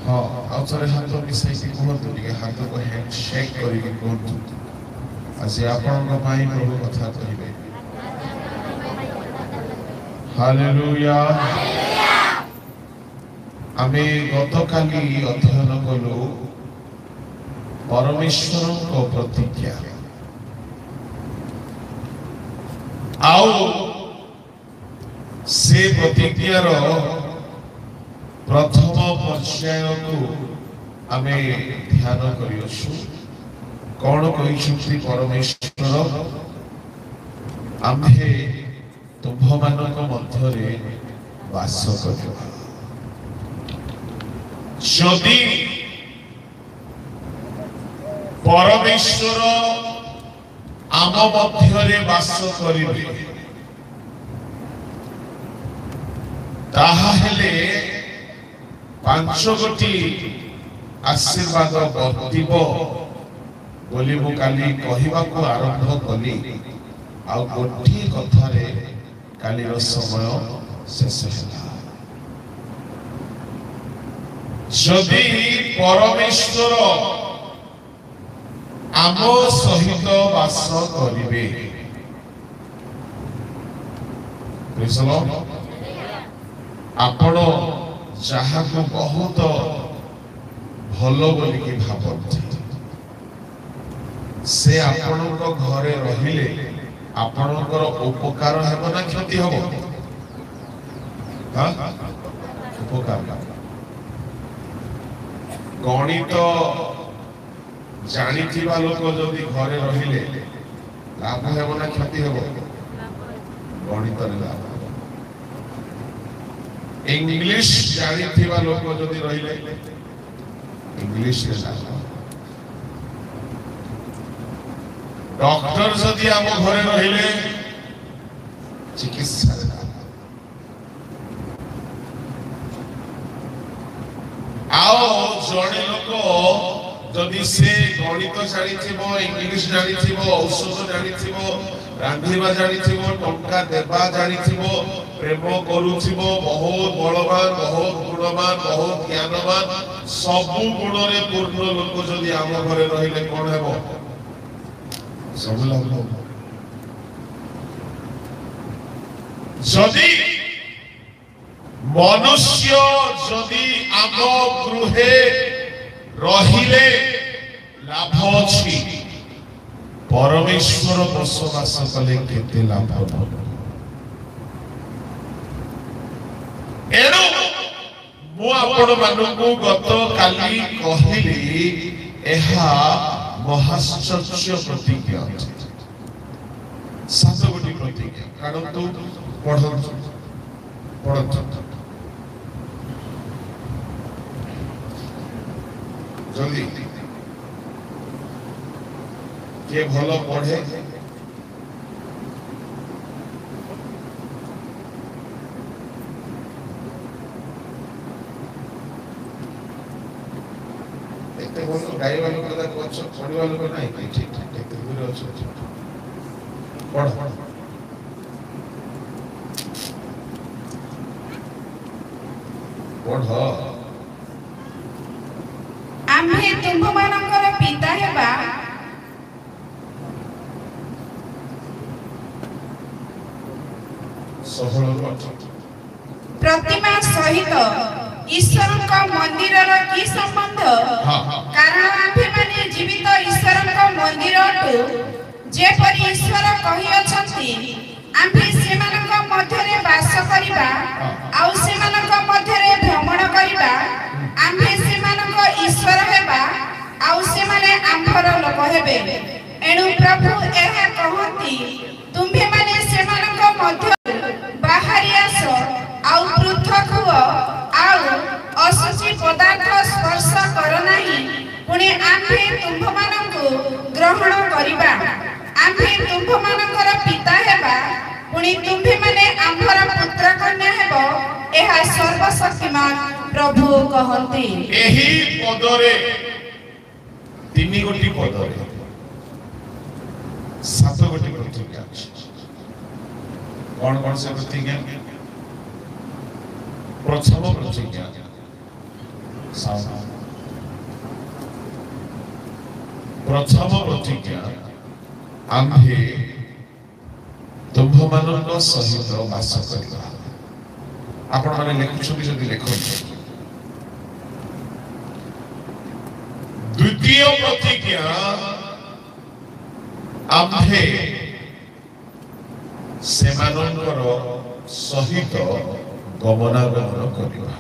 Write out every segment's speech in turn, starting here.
हाँ आउ थोड़े हाथ मिसाई कहतु टे हाथ को हैंड शेक करके कहतु आज आपण प्रभु कथा कहे हालेलुया आमे गतकाली अध्ययन कलु परमेश्वर को प्रतिज्ञा आउ से प्रतिज्ञार प्रथम पर्याय को आमे ध्यान करियछु कौन कहिछुति परमेश्वर आम्भे तुम्भमानक मध्यरे वास करिबा जदि परमेश्वर आम मध्यरे वास करिबे ताहा हेले पांच गोटी आशीर्वाद वर्तिब बोली मु काली कहिबा को आरंभ कली आ गोटी कथारे काली रो समय शेष होला जदि परमेश्वर आम सहित वास करिबे आपण जहा को बहुत भलो बोली की भाबती से आपणक घरे रहिले आपणकर उपकार हेबो ना क्षति हेबो हां उपकार गणित जानिथिबा लोक जदि घरे रहिले लाभ हेबो ना क्षति हेबो गणित रे लाभ इंग्लिश जानिथिबा लोक जदि रहिले इंग्लिश रे लाभ डॉक्टर जदि आम घरे रहिले चिकित्सा आओ जड़े लोक जदि से गणित जानिथिबो इंग्लिश जानिथिबो औषध जानिथिबो रांधिबा जानिथिबो टंका देबा जानिथिबो प्रेम करूथिबो बहुत बलवान बहुत गुणवान बहुत ज्ञानवान सब गुण रे पूर्ण लोक जदि आम घरे रहिले कोन हेबो सब लाभ जदि मनुष्य जदि आम गृहे रहिले लाभ अछि परमेश्वर बसवास कले केते लाभ एनु मु आपण मानकु गत काली कहिली एहा महाश्चर्य प्रतिज्ञा सात गोटी प्रतिज्ञा कारण तो पढ़त जल्दी के भलो पढ़े गाई वालों का कोच पढ़ी वालों का नहीं ठीक ठीक पूरे अच्छे पढ़ पढ़ आम्भे तुममानकर पिता हेबा प्रतिमा सहित ईश्वर का मंदिर की संबंध कारण आम्भे माने जीवित ईश्वर का मंदिर जे परि ईश्वर कहि अछंती आम्भे सेमानक मध्यरे वास करिबा आउ सेमानक मध्यरे भ्रमण करिबा आम्भे सेमानक ईश्वर हेबा आउ सेमाने आम्भर लोक हेबे एणु प्रभु एहा कहंती तुम्भे माने सेमानक मध्य बाहरी आस आउ पृथक हुआ आउ असुचि पदार्थ स्पर्श कर नाही पुणे आम्भे तुम्भमानंकु ग्रहण करिबा आम्भे तुम्भमानंकर पिता हेबा पुणे तुम्भे माने आम्भर पुत्र कन्या हेबो एहा सर्वशक्तिमान प्रभु कहंती एही पदरे तीन गोटी पदरे सात गोटी प्रतिज्ञा कौन कौन से प्रतिज्ञा प्रथम प्रतिज्ञा प्रथम प्रतिज्ञा आम्भे तुम्भମାନଙ୍କ ସହିତ ବାସ କରିବା। ଆପଣ ମାନେ ଲେଖୁଛନ୍ତି ଯଦି ଲେଖନ୍ତୁ। द्वितीय प्रतिज्ञा आम्भे सेमानଙ୍କର ସହିତ गमनागमन କରିବା।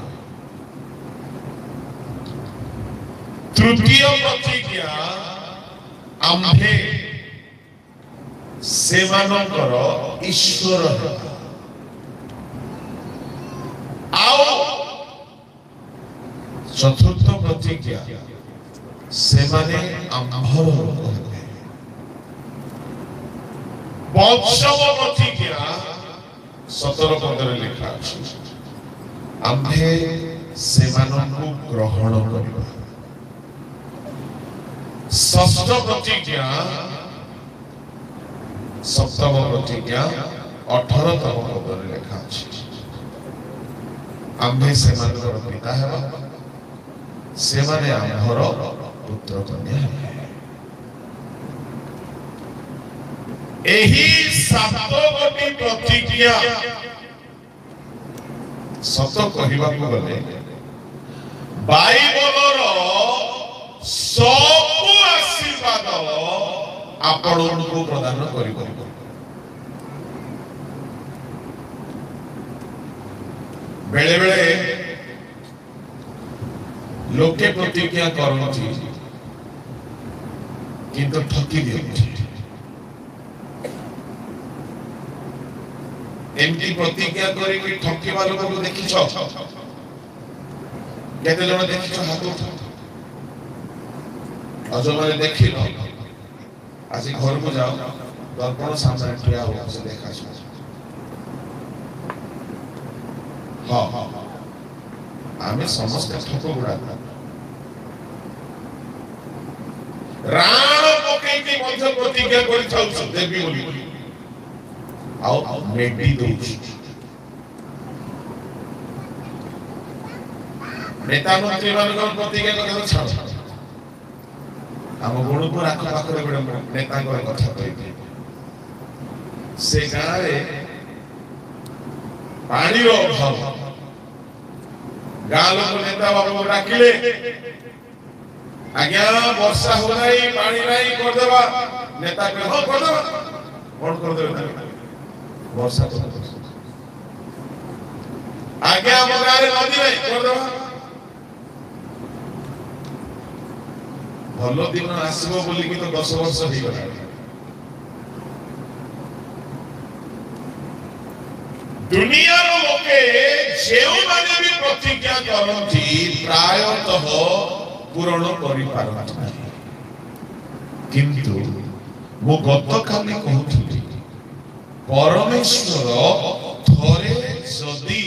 तृतीय प्रतिज्ञा आम्भे सेमानଙ୍କର ईश्वर ହେବା। आओ चतुर्थ प्रतिज्ञा सेमाने आम्भर लोक हेबे। पंचम प्रतिज्ञा 17 पदरे लिखा अछि आम्भे सेमानଙ୍କୁ ग्रहण କରିବା। षष्ठ प्रतिज्ञा सप्तम प्रतिज्ञा 18तम पदरे लिखा अछि आम्भे सेमानଙ୍କର पिता हेबा सेमाने आम्भर पुत्र कन्या हेबे। एही सात गोटी प्रतिज्ञा सत कहिबाकू गले बाइबलर सबु आशीर्वाद आपणଙ୍କୁ प्रदान करिब। बेले बेले लोके प्रतिज्ञा करती किंतु ठकी दियंती। एमती प्रतिज्ञा करी ठकिबा लोक को देखिछ केते जण देखिछ हाथ उठा अजमाने देखिल आज घर को जाओ दर्पण सामने ठिया हो से देखा छ। हां आमे समस्त ठक गुडा राण पकेइके मध्य प्रतिज्ञा करि थाउ देवी बोली आओ मेडी दोछ नेता मंत्री मानकर प्रतिज्ञा करके छाड़ हम गुणपुर आख पाखरे गोटे नेता कथा कही से गाँव रे पानी अभाव गाँ लोक नेता बाबू डाकिले आज्ञा वर्षा हो नहीं पानी नहीं करदेवा नेता कहे हाँ करदेवा कौन करदेवे वर्षा तो आज्ञा हम गाँव रे नदी नहीं करदेवा भल दिन आसबो बोली कि तो 10 वर्ष हो गला। दुनिया लोके जेउ माने भी प्रतिज्ञा करती प्रायतः पूर्ण करि पारत नाही किंतु मो गत काली कहूथि परमेश्वर थरे जदी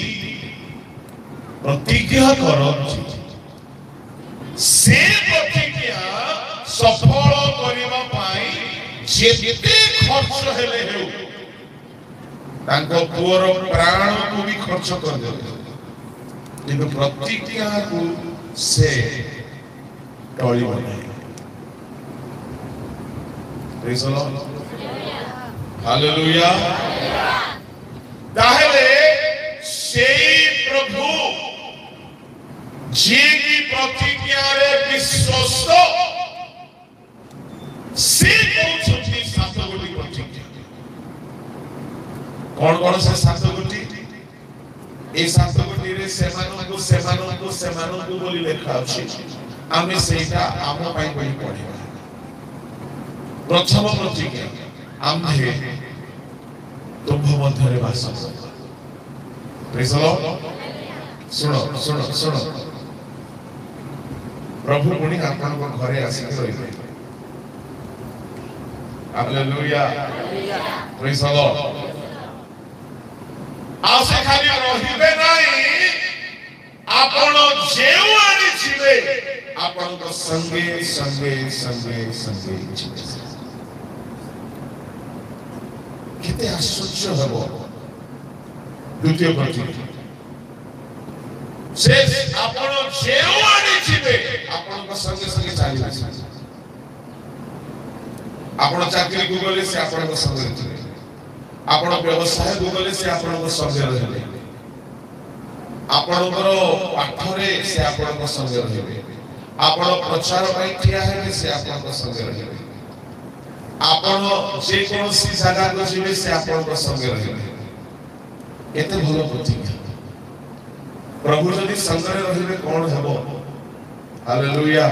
प्रतिज्ञा करती से प्रतिज्ञा सफल करिबा पाई जेते खर्च हेले हेउ तांको पुअर प्राण को भी खर्च कर देबे किंतु प्रतिज्ञा को से टळिबो नाही। Praise the lord hallelujah. ताहेले सेई प्रभु जे की प्रतिज्ञा रे विश्वस्त से कहउछथि सात गोटी प्रतिज्ञा कौन कौन से सात गोटी ए सात गोटी रे सेमाननको बोली लेखा अछि आमे सेटा आम पाई बोली पढिबा। प्रथम प्रतिज्ञा आम्भे तुम मध्य वास करबा। Praise the Lord. सुनो सुनो सुनो प्रभु पुणी आपन को घरे आसी रहिबे। Hallelujah praise the Lord. आसे खाली रहिबे नाही आपन जेउ आनी छिबे आपन को संगे संगे संगे संगे छिबे। केते आश्चर्य हबो। द्वितीय प्रतिज्ञा से आपण जेउ आनी छिबे आपण को संगे संगे चाली आसी आपण चाकरी को गले से आपण को संगे रहिबे आपण व्यवसाय को गले से आपण को संगे रहिबे आपण को पाठरे से आपण को संगे रहिबे आपण प्रचार पई ठिया हेबे से आपण को संगे रहिबे आपण जे कोनसी जगह को जिबे से आपण को संगे रहिबे एते भलो प्रतिज्ञा प्रभु जदि संगरे रहिबे कोन हेबो हालेलुया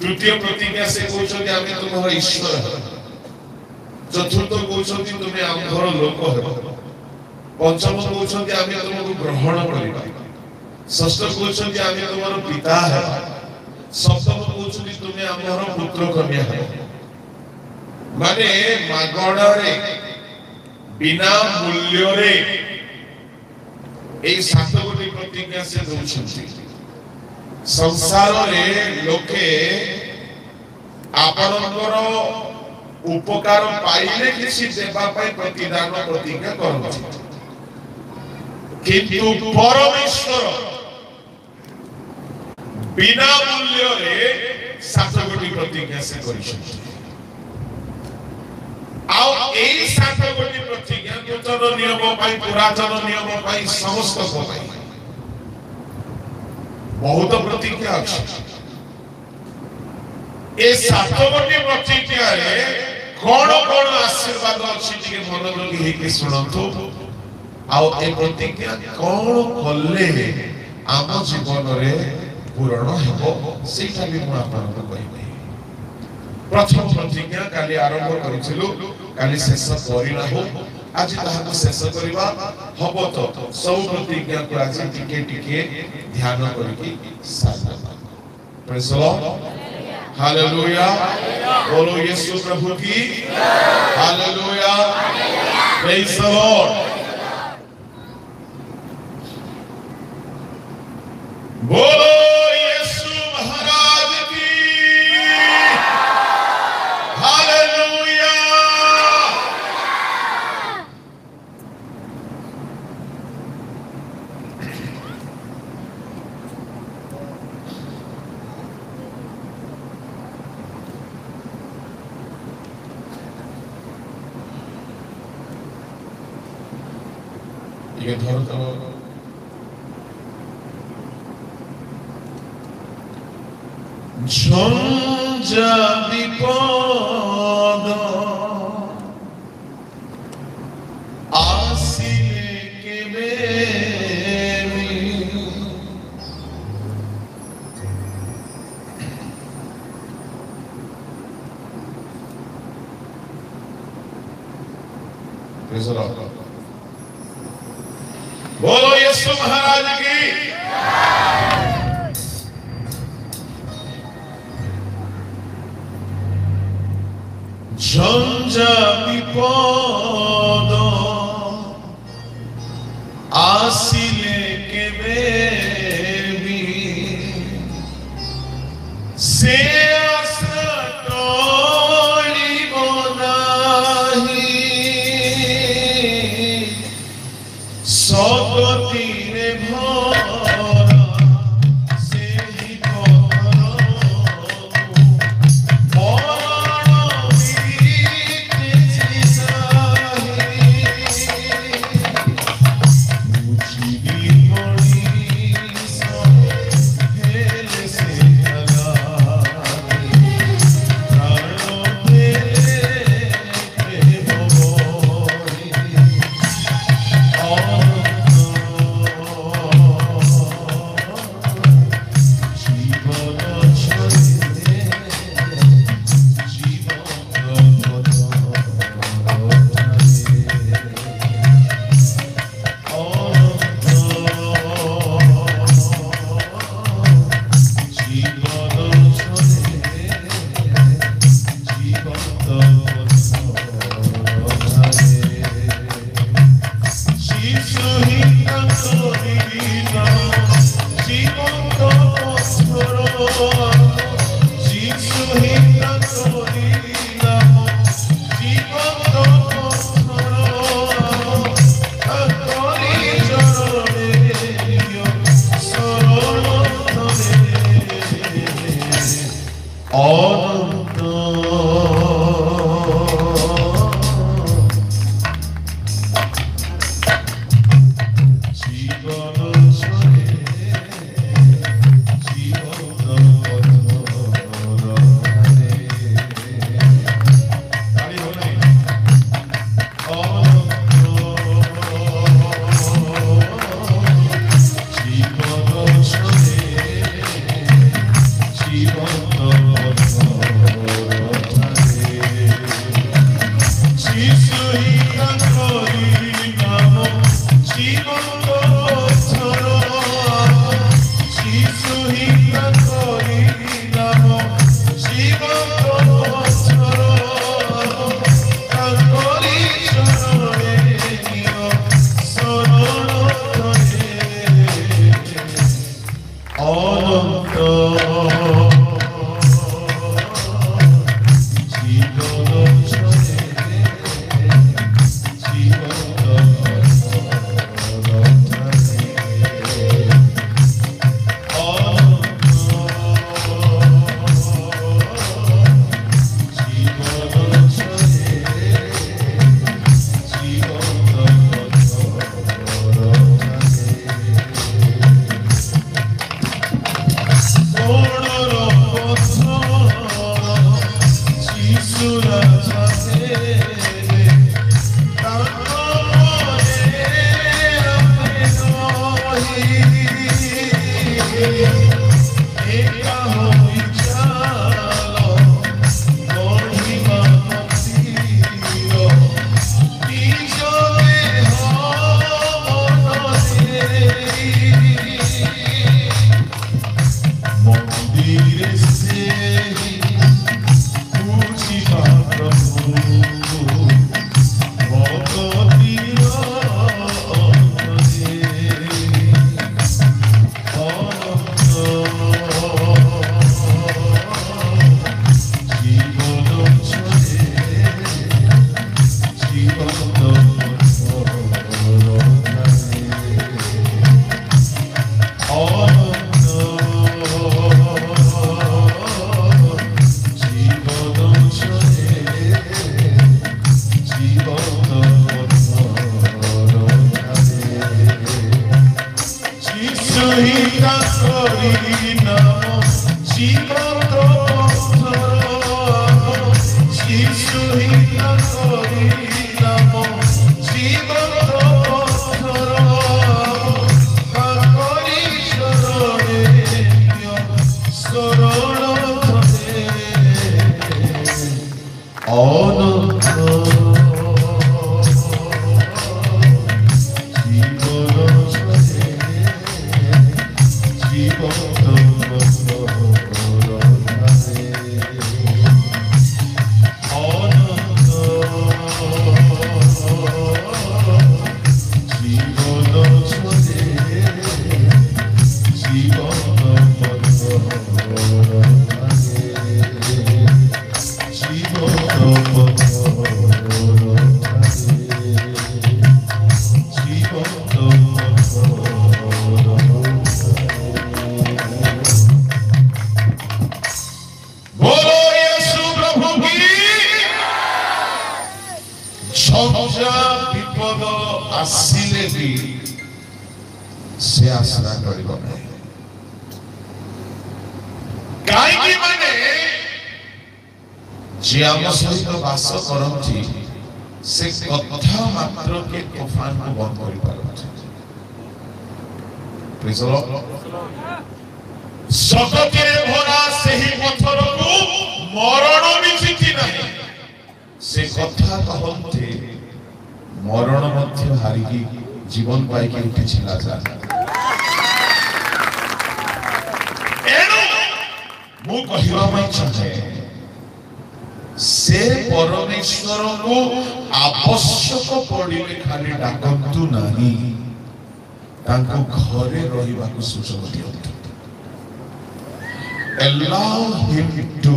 तृतीय प्रतिज्ञा से कहउछथि आमे तुमर ईश्वर चतुर्थ कहउछथि तुमे आमर लोक हेबो पंचम कहउछथि आमे तुमको ग्रहण करिबा षष्ठ कहउछथि आमे तुमर पिता हेबा सप्तम कहउछथि तुमे आमर पुत्र कन्या हेबो माने मागणरे बिना मूल्य रे ए सात गोटी प्रतिज्ञा से दउछथि संसार रे लोके आपनकर उपकार पाइले किसी देबा पई प्रतिदान प्रतिज्ञा करथि किंतु परमेश्वर बिना मूल्य रे सात गोटी प्रतिज्ञा से करिछथि आउ एई सात गोटी प्रतिज्ञा नूतन नियम पई पुरातन नियम पई समस्त को पई बहुत प्रतिज्ञा अछि ए सात गोटी प्रतिज्ञा रे कोन कोन आशीर्वाद अछि जे मन लगी हे के सुनतो आउ ए प्रतिज्ञा कोन कले आम जीवन रे पूर्ण हेबो सेटा भी म आपन को कहिबे प्रथम प्रतिज्ञा काली आरंभ करिथिलु काली शेष करिना हो आज ताहा को शेष करिबा हबो तो सब प्रतिज्ञा को आज टिके टिके ध्यान करके साधना प्रेज द लॉर्ड हालेलुया बोलो यीशु प्रभु की हालेलुया प्रेज द लॉर्ड बोलो यीशु महाराज की हालेलुया ये धरो तो झंझा विपद आसिले के मेरी बोलो यीशु महाराज की झंझा विपद आसिले के बेबी से आशा टोलिबो नाही सगतिरे भरा सेहि मरण मध्य हारिकी जीवन पाइकी उठी छिला जा मु कहिबा मै चाहे से परमेश्वर को आवश्यक पड़िले खाली डाकंतु नाही तांको घरे रहिबा को सुযোগ दियंतु allow him to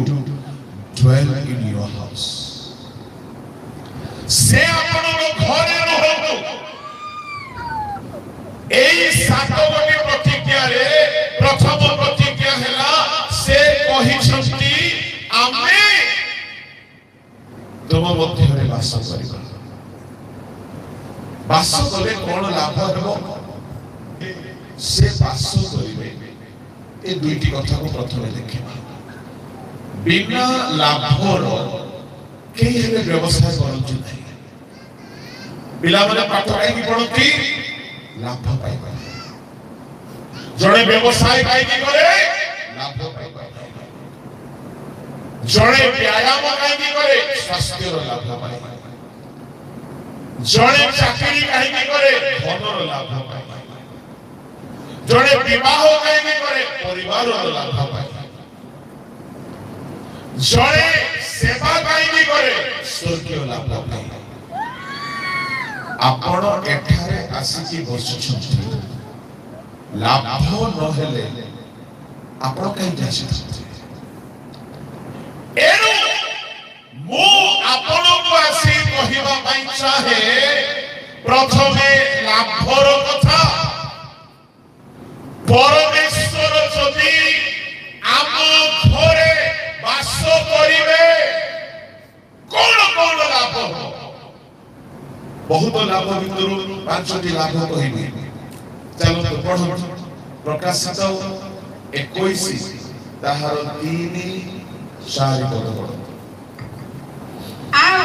dwell in your house से आपण घरे रहतु एई सातो गोटे प्रतिज्ञा रे प्रथम प्रतिज्ञा हैला से कहि छथि आमे तुम मध्य रे वास करिबा वास कले कोन लाभ हेबो से वास करिवे ए दुईटी कथा को प्रथम देखिबा बिना लाभर केही हेले व्यवसाय करंतु नै पिला माने पाठ काई पढंती लाभ पाइबा जणे व्यवसाय काई करे लाभ पाइबा जणे व्यायाम काई करे स्वास्थ्य रो लाभ पाइबा जणे चाकरी काई करे धन रो लाभ पाइबा जणे विवाह काई करे परिवार रो लाभ पाइबा जणे सेवा काई करे स्वर्गीय लाभ पाइबा आपण एठारे आसीकी बसुछंती लाभ न हेले आपण कहीं जाछंती एनु मु आपण को आसी कहिबा पई चाहे प्रथमे लाभर कथा परमेश्वर जदि आम घरे वास करिवे कोन कोन लाभ हो बहुत लाभ भितर पांचटी लाभ कहिबे चलो तो पढ़ो प्रकाशित 21 ताहार 3-4 पद पढ़ो आउ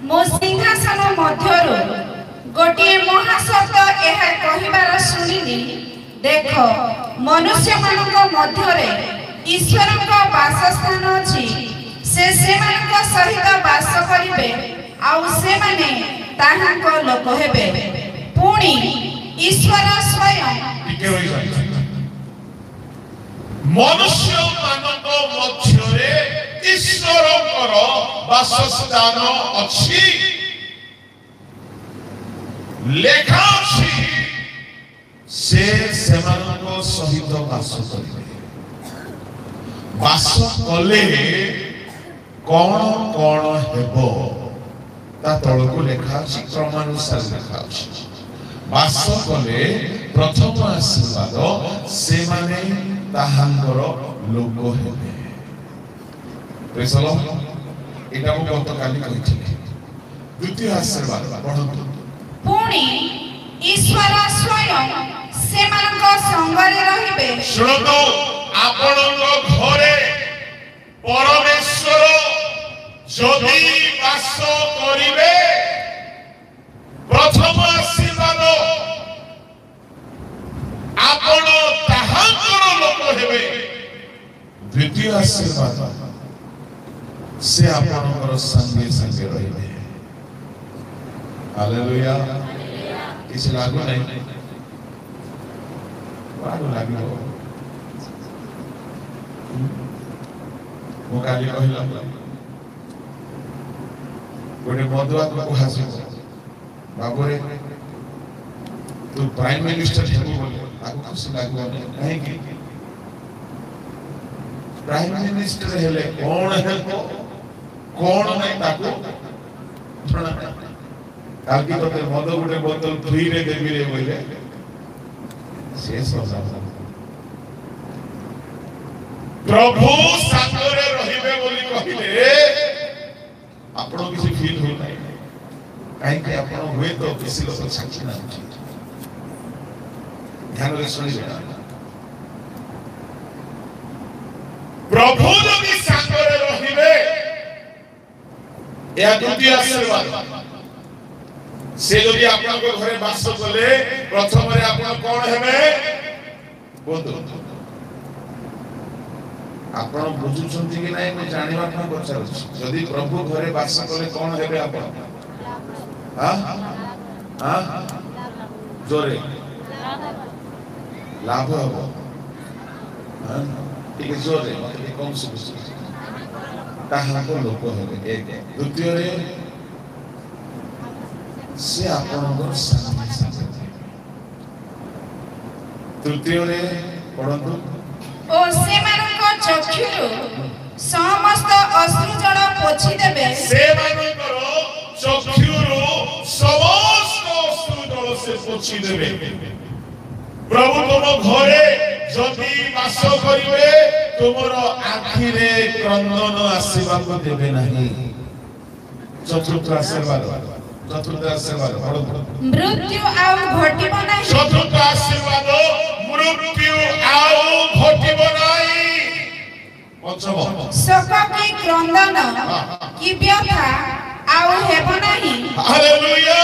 मो सिंहासन मध्यरु गोटे महाशब्द एहा कहिबार सुनिली देख मनुष्य मानक मध्यरे ईश्वरक वासस्थान अछि से सेमानक सहित वास करिवे आउ से माने ताहांक लोक हेबे पुणी ईश्वर स्वयं मनुष्य मानक मध्यरे ईश्वरकर वासस्थान अछि लेखा अछि से सेमानक सहित वास करिवे वास कले कौन कौन हेबो ता तळको लेखा अछि क्रमानुसार लेखा अछि वास कले प्रथम आशीर्वाद से माने ताहांकर लोक हेबे प्रेज द लॉर्ड एटा को गत काली कहिथिले द्वितीय आशीर्वाद पढନ୍ତୁ पुणी ईश्वर स्वयं सेमानक संगरे रहिबे शुणतो आपणक घरे परमेश्वर जदि वास करिवे प्रथम आशीर्वाद आपण ताहांकर लोक हेबे द्वितीय आशीर्वाद से आपणकर संगे संगे रहिबे हालेलुया किसी लागू नहीं लागू लागू मो काली कहिला गोटे मधुआ को हासिल बाबूरे तू प्राइम मिनिस्टर हेबो बोले आगु खुशी लागू नहीं कि प्राइम मिनिस्टर हेले कोन हेबो कोन नहीं ताको कालकी तोते मधु गोटे बोतल फ्री रे देबी रे बोले से सजा प्रभु सागरे रहिबे बोली कहिले आपण किसी फील हो नाही काई के आपण होय तो किसी लोक साक्षी ना ध्यान रे सुनिबे प्रभु जदि सागरे रहिबे या द्वितीय आशीर्वाद से जदि आपण को घरे वास कले प्रथम रे आपण कोन हेबे बोलतो आपण बुझुछंती कि नाही मैं जानिबा को पचार जदि प्रभु घरे वास कले कोन हेबे आपण हां हां जोरे लाभ हो हां ठीक है जोरे मतलब कौन से ताहा को लोक हेबे एक द्वितीय रे से आपनकर संगे संगे तृतीय रे पढନ୍ତୁ ओ सेमानक चक्षुरु समस्त अश्रु जल पोछि देबे सेमानकर चक्षुरु समस्त अश्रु जल से पोछि देबे प्रभु तुम घरे जदि वास करिवे तुमर आखि रे क्रंदन आसीबा को देबे नहीं चतुर्थ आशीर्वाद चतुर्थ आशीर्वाद मृत्यु आउ घटिब नाही चतुर्थ आशीर्वाद मृत्यु आउ घटिब नाही पंचम शोक की क्रंदन की व्यथा आउ हेब नाही हालेलुया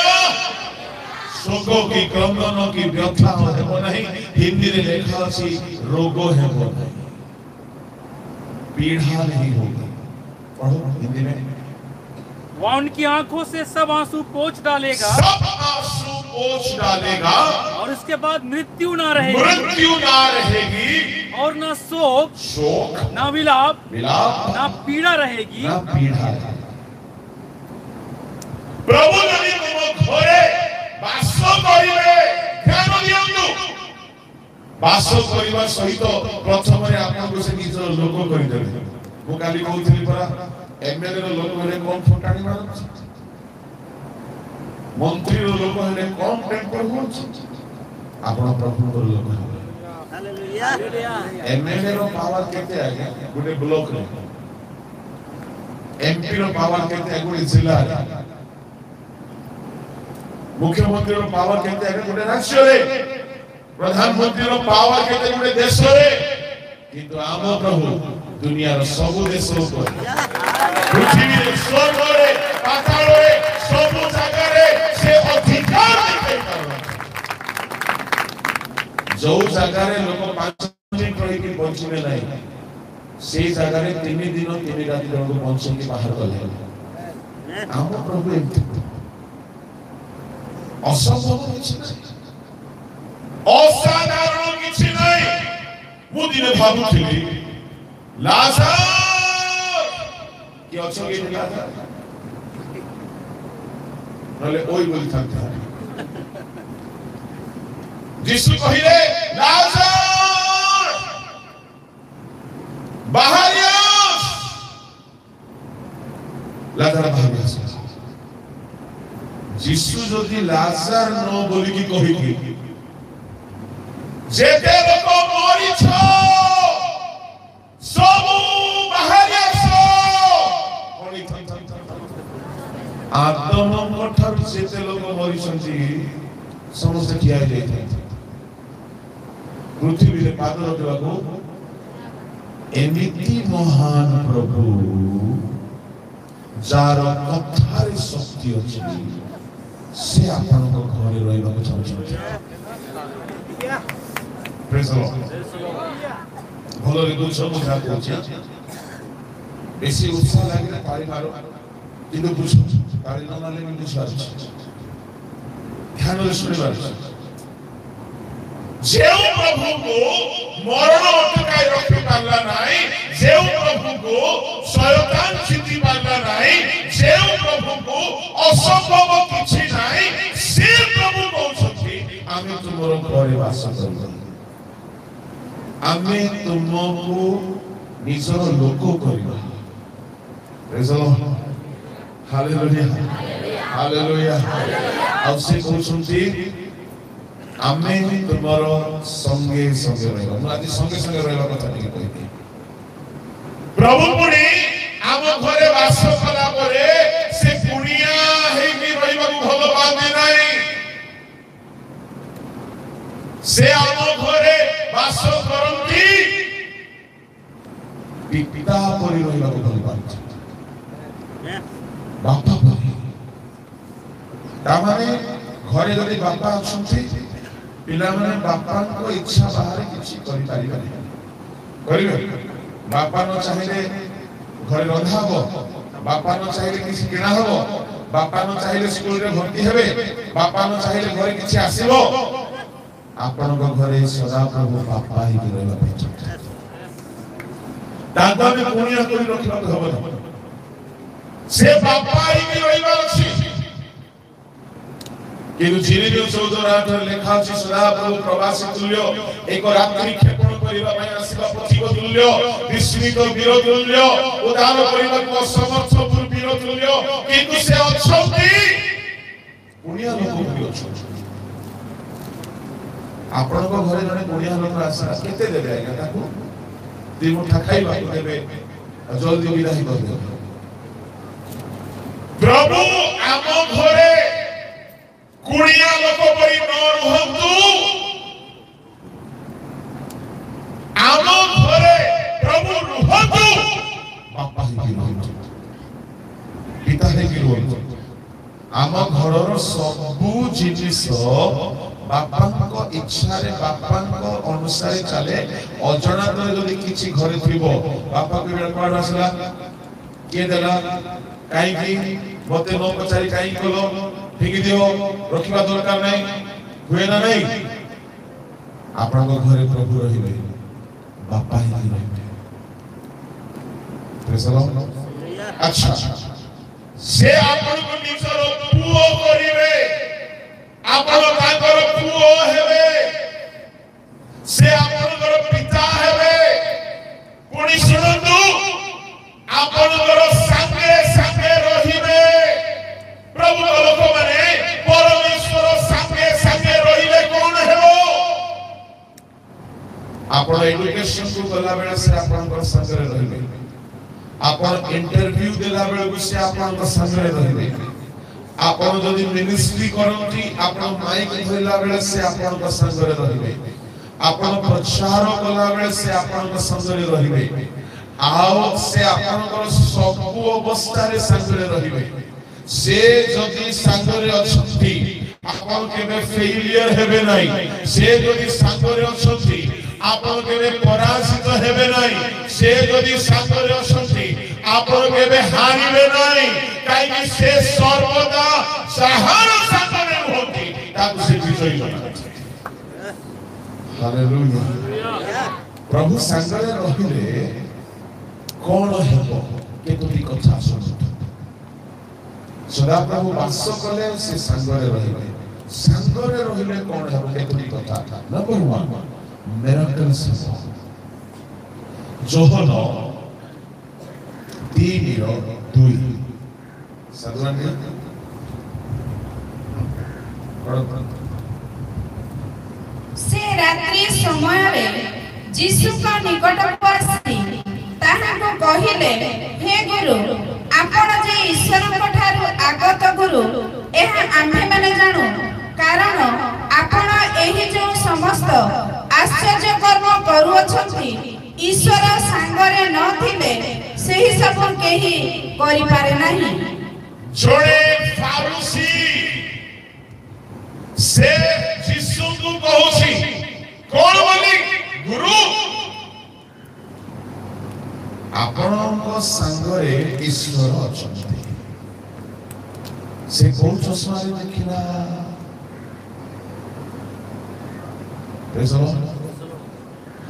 शोक की क्रंदन की व्यथा हेब नाही हिंदी रे लिखा अछि रोग हेब नाही पीड़ा नहीं होगी पढ़ो हिंदी में वह उनकी आंखों से सब आंसू पोंछ डालेगा सब आंसू पोंछ डालेगा और उसके बाद मृत्यु ना रहेगी और ना शोक ना विलाप ना पीड़ा रहेगी प्रभु यदि तुम घरे वास करिवे ध्यान दियंतु वास करिवा सहित प्रथम रे आपन को से निज लोक करि देबे मु काली कहउथली परा एमएलए रो लोक हेले कोन फटाणी मारछ मंत्री रो लोक हेले कोन टेम्पर होछ आपण प्रभु रो लोक हालेलुया एमएलए रो पावर केते आगे गुटे ब्लॉक रे एमपी रो पावर केते आगे गुटे जिला रे मुख्यमंत्री रो पावर केते आगे गुटे राज्य रे प्रधानमंत्री रो पावर केते गुटे देश रे किंतु आम प्रभु दुनिया रो सब देश ऊपर पृथ्वी रे स्वर्ग रे पाताल रे सब जगह रे से अधिकार देते जो जगह रे लोग 5 मिनिट रही के बंचिबे नहीं से जगह रे 3 दिन 3 रात लोग बंचन के बाहर गले हम प्रभु असंभव किछि नहीं असाधारण किछि नहीं मु दिने भाबुथिली लाजर कि अच्छो के लाजर नले ओई बोली था यीशु कहिले लाजर बाहर आस लाजर बाहर आस यीशु जदि लाजर न बोली की कहि की जेते लोक मरि छ सब बाहर आस आदम मठर जेते लोक मरि छथि समस्त किया जाय पृथ्वी रे पाद रखबाको एमिति महान प्रभु जार कथार शक्ति अछि से आपन को घरे रहबाको चाहछथि प्रेज द लॉर्ड भलो रे दुछ बुझा अछि बेसी उत्साह लागिले पारी मारो किंतु बुझ पारी न मारले किंतु बुझ ध्यान रे सुनिबार जेउ प्रभु को मरण अटकाई रखि पारला नाही जेउ प्रभु को शयतान जिति पारला नाही जेउ प्रभु को असंभव किछि नाही से प्रभु कहउछथि आमे तुमरो घरे वास करबो आमे तुमको निजर लोक करबो praise the lord hallelujah hallelujah अब से कहउछथि आमे तुमरो संगे संगे रहबो म आज संगे संगे रहबा कथा नहीं कहि प्रभु पुनी आम घरे वास कला परे से पुनिया हे कि रहबा को भलो पाबे नाही से आम घरे वास करंती पिता परि रहबा को भलो पाबे बापा परि तामाने घरे जदि बापा अछंती पिला माने बापा को इच्छा बाहर किछि करि पारिबा नै करिवे बापा न चाहिले घरे रंधा हो बापा न चाहिले किछि किना हो बापा न चाहिले स्कूल रे भर्ती हेबे बापा न चाहिले घरे किछि आसीबो आपन को घरे सदा प्रभु बापा ही रहबा पछे दादा में पुनिया कोइ रखिबा हबो से बापा ही रहबा अछि किंतु जिनेबियो 14:8 लेखा अछि सदा प्रभु प्रवासी तुल्य एक रात्रि क्षेपण करिबा पय आसीबा पथिक तुल्य विस्मित वीर तुल्य उदार करिबा को समर्थ वीर तुल्य किंतु से अछंती पुनिया लोक भी अछि आपण को घरे जने पुनिया लोक आसा केते देबे आज्ञा ताको दी मुठा खाइबा को देबे जल्दी विदाई कर दे प्रभु आम घरे कुड़िया लोक परि न रहंतु आम घरे प्रभु रहंतु बापा ही रहंतु पिता ही रहंतु आम घरर सबु जिनिस बापा इच्छा रे बापा अनुसार चले अजनात जदि किछि घरे थिबो बापा के बेल पाड आसला के देला काई की मते न पचारी काई कलो ठीक दियो रखिबा दरकार नै हुए ना नहीं आपन को घरे प्रभु रहिबे बापा ही रहिबे प्रेज द लॉर्ड अच्छा से आपन को निजर पुओ करिवे आपन ताकर पुओ हेबे से आपन को पिता हेबे पुनी सुनंदु आपन को संगे संगे रहिबे प्रभु लोक माने परमेश्वर संगे संगे रहिले कोन हेबो आपण एजुकेशन को गला बेला से आपण को संगे रहिबे आपण इंटरव्यू देला बेला से आपण को संगे रहिबे आपण जदि मिनिस्ट्री करंती आपण माइक धरला बेला से आपण को संगे रहिबे आपण प्रचार कला बेला से आपण को संगे रहिबे आओ से आपण को सब अवस्था रे संगे रहिबे से जदि सांगरे अछंती आपण केबे फेलियर हेबे नाही से जदि सांगरे अछंती आपण केबे पराजित हेबे नाही से जदि सांगरे अछंती आपण केबे हारिबे नाही काई कि से सर्वदा सहार सांगरे होती ताकु से विजयी बनाते हालेलुया प्रभु सांगरे रहिले कोन हेबो केतोटी कथा सुन सदा प्रभु वास कले से संगरे रहिले कोन हेबो केतोटी कथा नंबर 1 मिरेकल्स जोहन 3:2 साधारण से रात्रि समय रे यीशु का निकट आसी ताहाको कहिले हे गुरु आपण जे ईश्वर ठारू आगत गुरु एहा आम्हे माने जानू कारण आपण एही जो समस्त आश्चर्य कर्म करूछंती ईश्वर संगरे न थिले सेही सब केही करि पारे नाही जोड़े फारूसी से यीशु को कहूसी कोन बोली गुरु आपणको संगरे ईश्वर अछंती से कोन चश्मा रे देखिना प्रेज द लॉर्ड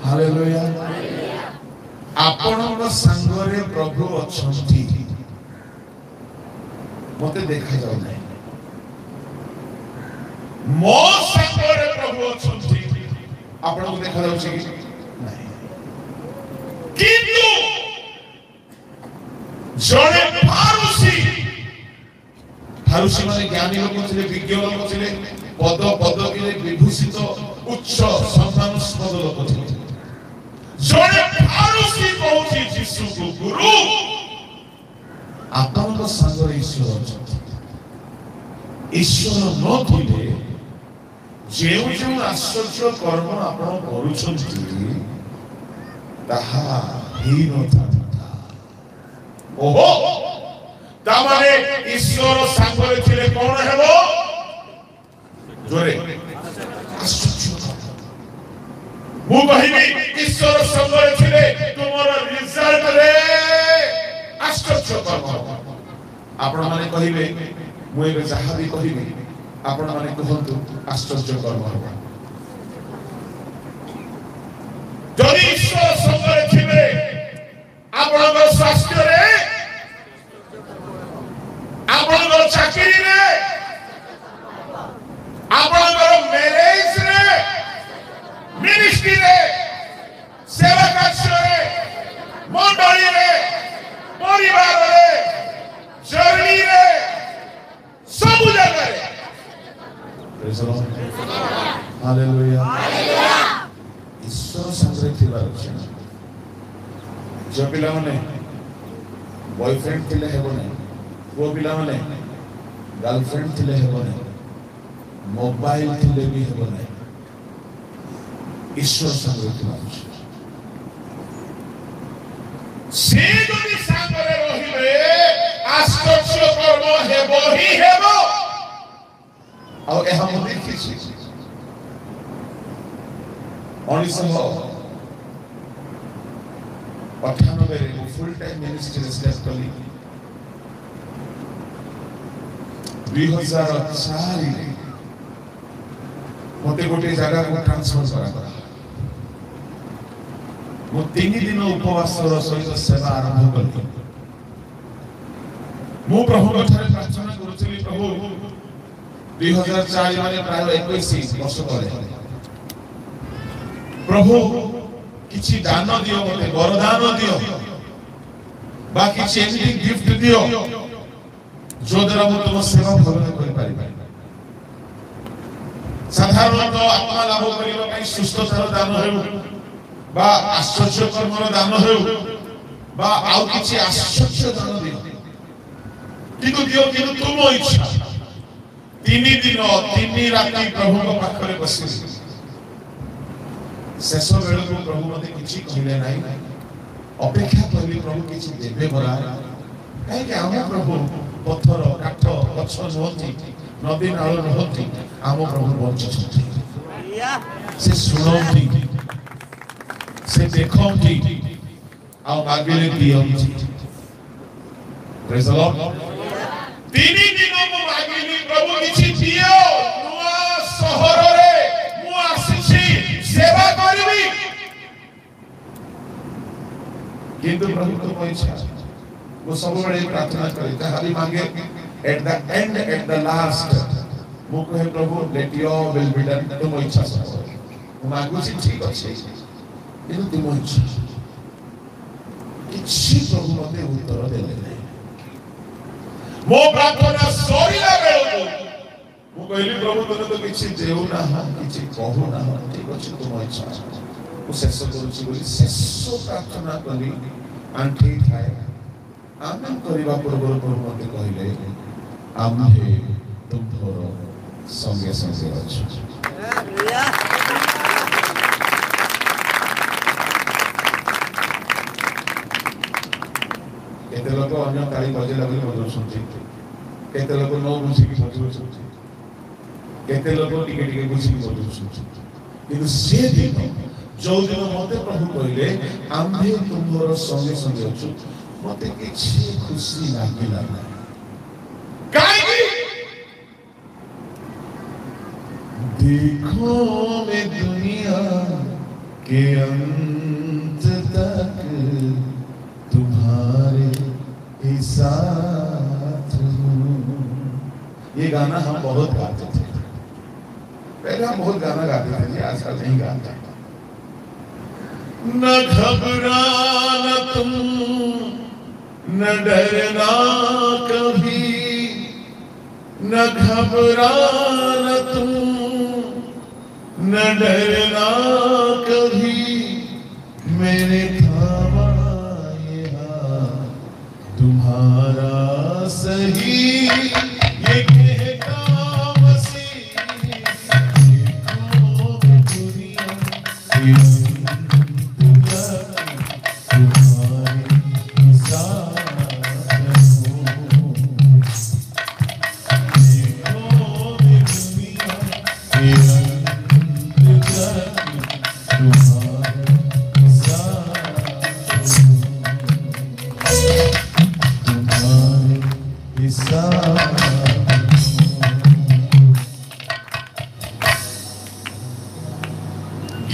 हालेलुया आपणको संगरे प्रभु अछंती मते देखा जाउ नै मो संगरे प्रभु अछंती आपणको देखा जाउ छी नहीं किंतु जड़े फारूसी माने ज्ञानी लोक थिले विज्ञ लोक थिले पद पदवी विभूषित उच्च सम्मानस्पद लोक थिले जड़े फारूसी कहूची यीशु को गुरु आपनक संगरे ईश्वर अछंती ईश्वर न थिले जेउ जेउ आश्चर्य कर्म आपण करूछंती ताहा ही न था ओहो तामाने ईश्वर संगरे थिले कोन हेबो जोरे आश्चर्य मु कहिबी ईश्वर संगरे थिले तुमर रिजल्ट रे आश्चर्य कर्म आपण माने कहिबे मु एबे जहा भी कहिबी आपण माने कहंतु आश्चर्य कर्म हेबो जदि ईश्वर संगरे थिले आपनकर स्वास्थ्य रे आपनकर चाकरी रे आपनकर मैरिज रे मिनिस्ट्री रे सेवा कार्य रे मंडली रे परिवार रे जर्नी रे सब जगह रे प्रेज द लॉर्ड हालेलुया ईश्वर संगरे थिबार अछि जो पिला माने बॉयफ्रेंड थिले हेबो नै वो पिला माने गर्लफ्रेंड थिले हेबो नै मोबाइल थिले भी हेबो नै ईश्वर संग थिबार से जदि संगरे रहिबे आश्चर्य कर्म हेबो ही हेबो आ एहा म देखिछि 1998 रे फुल टाइम मिनिस्ट्री स्टेप कली 2004 रे मते गोटे जगह को ट्रांसफर करा मो 3 दिन उपवास रो सहित सेवा आरंभ कली मो प्रभु ठारे प्रार्थना करूछली प्रभु 2004 माने प्राय 21 वर्ष तले प्रभु किछि दान दियो मते वरदान दियो बा किछि एमि गिफ्ट दियो जो द्वारा मु तुम सेवा भलन करि पारि साधारणत आत्मा लाभ करिबा पई सुस्थतार दान हेउ बा आश्चर्य कर्मर दान हेउ बा आउ किछि आश्चर्य दान दियो किंतु दियो किंतु तुम इच्छा 3 दिन 3 राति प्रभु को पाखरे बसी शेष बेल को प्रभु मते किछि कहले नाही अपेक्षा करली प्रभु किछि देबे बरा काहे कि हम प्रभु पत्थर काठ गछ नुहति नदी नाल नुहति आम प्रभु बंचुछंती से सुनती से देखती आ मागिले दियंती प्रेज द लॉर्ड तीनी दिन मु मागिली प्रभु किछि दियो नुआ शहर रे मु आसीछि सेवा करबी किंतु प्रभु तो इच्छा वो सब बड़े प्रार्थना करे खाली मांगे at the end at the last मु कहे प्रभु let your will be done तुम इच्छा सब मांगु छी ठीक अछि किंतु तुम इच्छा किछि प्रभु मते उत्तर देले नहीं मो प्रार्थना सरीला बेलको मु कहली प्रभु तने तो किछि देउ ना किछि कहू ना ठीक अछि तुम इच्छा मु शेष करूछि बोली शेष प्रार्थना करी आंठी थाए आमेन करिबा पूर्व प्रभु मते कहले आम्हे तुमरो संगे संगे अछि हालेलुया केते लोक अन्य ताली बजे लगले बजो सुनछि केते लोक नो बुझी की बजो सुनछि केते लोक टिके टिके बुझी की बजो सुनछि किंतु से दिन जो दिन मते प्रभु कहले आम्हे तुमरो संगे संगे अछि मते किछि खुशी लागिला काहे देखो मैं दुनिया के अंत तक तुम्हारे ही साथ हूँ। ये गाना हम बहुत गाते थे पहले हम बहुत गाना गाते थे आजकल नहीं गाते न घबराना तुम न डरना कभी न घबराना तुम न डरना कभी मेरे थामा ये हाथ तुम्हारा सही ये कहता मसीह देखो दुनिया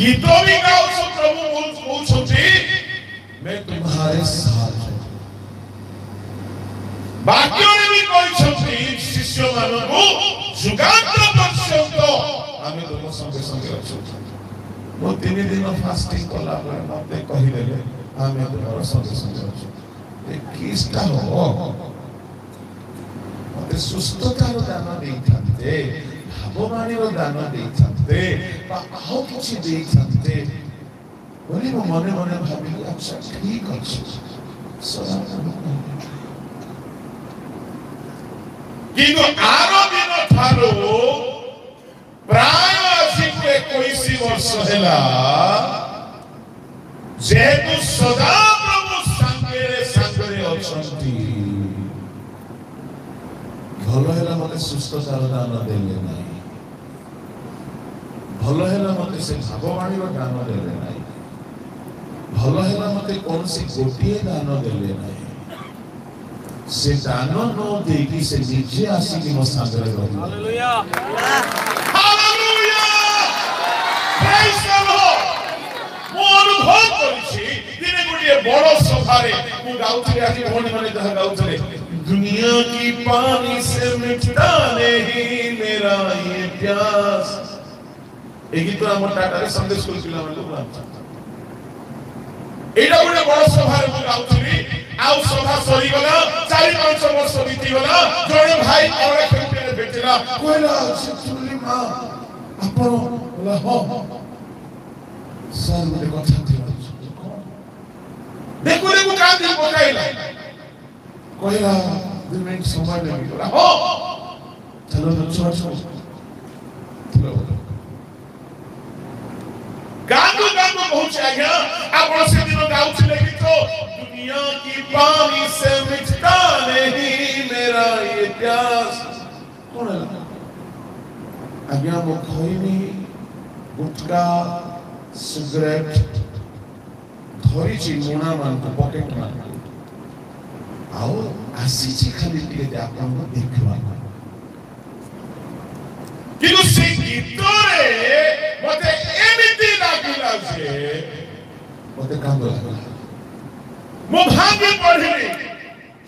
गीतों भी गाओ सो प्रभु बोलछंती मैं तुम्हारे साथ हूं बाकियों ने भी कहछंती शिष्य मानकु जुगांतर पर्यंत आमे तुम संगे संगे अछु मो 3 दिन फास्टिंग कला पर मते कहि देले आमे तुमरो संगे संगे अछु ए किस्ता हो मते सुस्थतार दान देइथांते भावमानीर दान देइथांते आउ किछि देइथांते बोली मो मने मने भाबिली अच्छा ठीक अछि किंतु आरो दिन ठारो प्राय अछि 21 वर्ष हेला जेतु सदा प्रभु संगे अछंती भलो हेला मते सुस्थतार दान देले नाही भलो हेला मते से भाववाणीर दान देले नाही भलो हेला मते कोनसी गोटिए दान देले नाही से दान न देकी से नीचे आसी कि मो सागरे रही hallelujah hallelujah praise the Lord मो अनुभव करछि दिने गुडिए बड़ सभारे मु गाउथले आजि भोनी माने जहा गाउथले दुनिया की पानी से मिटता नहीं मेरा ये प्यास ए गीत हम टाटारे संदेश स्कूल पिला माने लोक एडा गुडे बड़ सभारे मु गाउथली आउ सभा सरी गला 4-5 वर्ष बीती गला जणे भाई और खेलते बेचला कोइला सुली मां आपण बोला हो सर मते कथा देखो देखो का दिन पकाइला कोइला दिन में समय लगी बोला हो चलो तो छोड़ चलो गांगो गांगो पहुंच गया आपण से दिन गाउछले गीत देखो दुनिया की पानी से मिटता नहीं मेरा ये प्यास। कौन है आज्ञा मो खइनी गुटका सिगरेट धरी मुना मान पकेट मान आओ आसी खाली टे आपन देखवा किनु से गीतरे मते एमिति लागिला जे मते कांद लागला मो भाग्य पढिली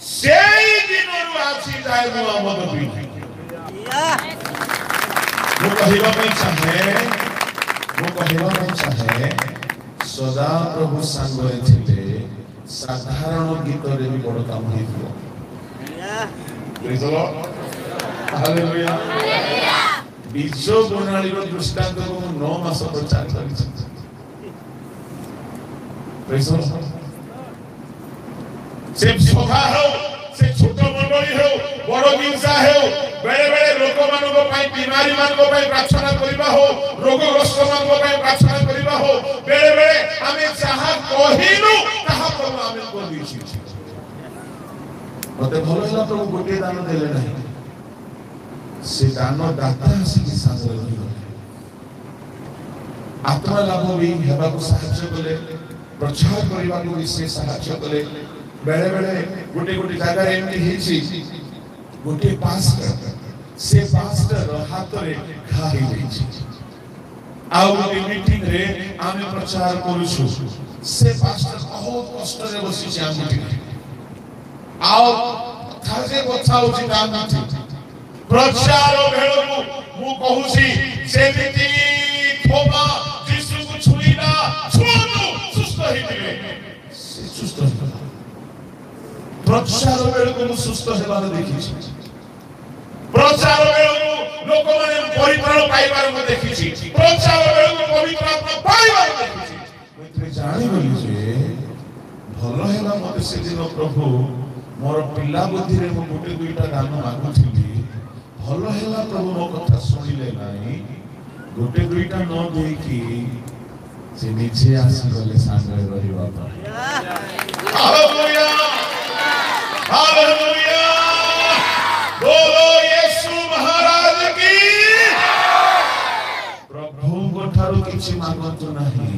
सेई दिनरु आसी जाय मो मत पी मो कहिबा ପାଇଁ ଚାहे सदा प्रभु सांगरे थिले साधारण गीतरे भी बड़ काम हेतियो। प्रेज द लॉर्ड हालेलुया बीज बुनाली रो दृष्टांत को 9 मास प्रचार करि छी। प्रेज द लॉर्ड से सभा हो से छोट मंडली हो बड़ गिरजा हो बेले बेले लोक मानको पई बीमारी मानको पई प्रार्थना करिबा हो रोगग्रस्त मानको पई प्रार्थना करिबा हो बेले बेले आमे चाहा कहिनु ताहा प्रभु आमे कर दिछि। मते भलो होला प्रभु गोटे दान देले नाही से दान दाता से सागर रही आत्मा लाभ भी हेबा को सहायता कले प्रचार करिबा को से सहायता कले बेले बेले गोटे गोटे जगह एमती हेछि गोटे पास्टर से पास्टर हाथ रे खाई देछि आउ गोटे मीटिंग रे आमे प्रचार करूछु से पास्टर बहुत कष्ट रे बसी छै आम मीटिंग आउ थाजे बच्चा होछि काम मीटिंग प्रचार भेलु मु कहूछि जेमिति थोमा यीशु को छुईला छुनु सुस्त हेतिले से सुस्त प्रचार बेलू मु सुस्त हेबार देखि प्रचार बेलू लोक माने परित्राण पाइबार मु देखि प्रचार बेलू पवित्र आत्मा पाइबार देखि मते जानि गली जे भलो हेला मते से दिन प्रभु मोर पिला बुद्धि रे मु गोटे दुईटा गान मागुथिली भलो हेला प्रभु मो कथा सुनिले नाही गोटे दुईटा न देकी से नीचे आसी गले सांगरे रहिबा हालेलुया हालेलुया बोलो यीशु महाराज की। प्रभु गोठारो किछि मागंतु नाही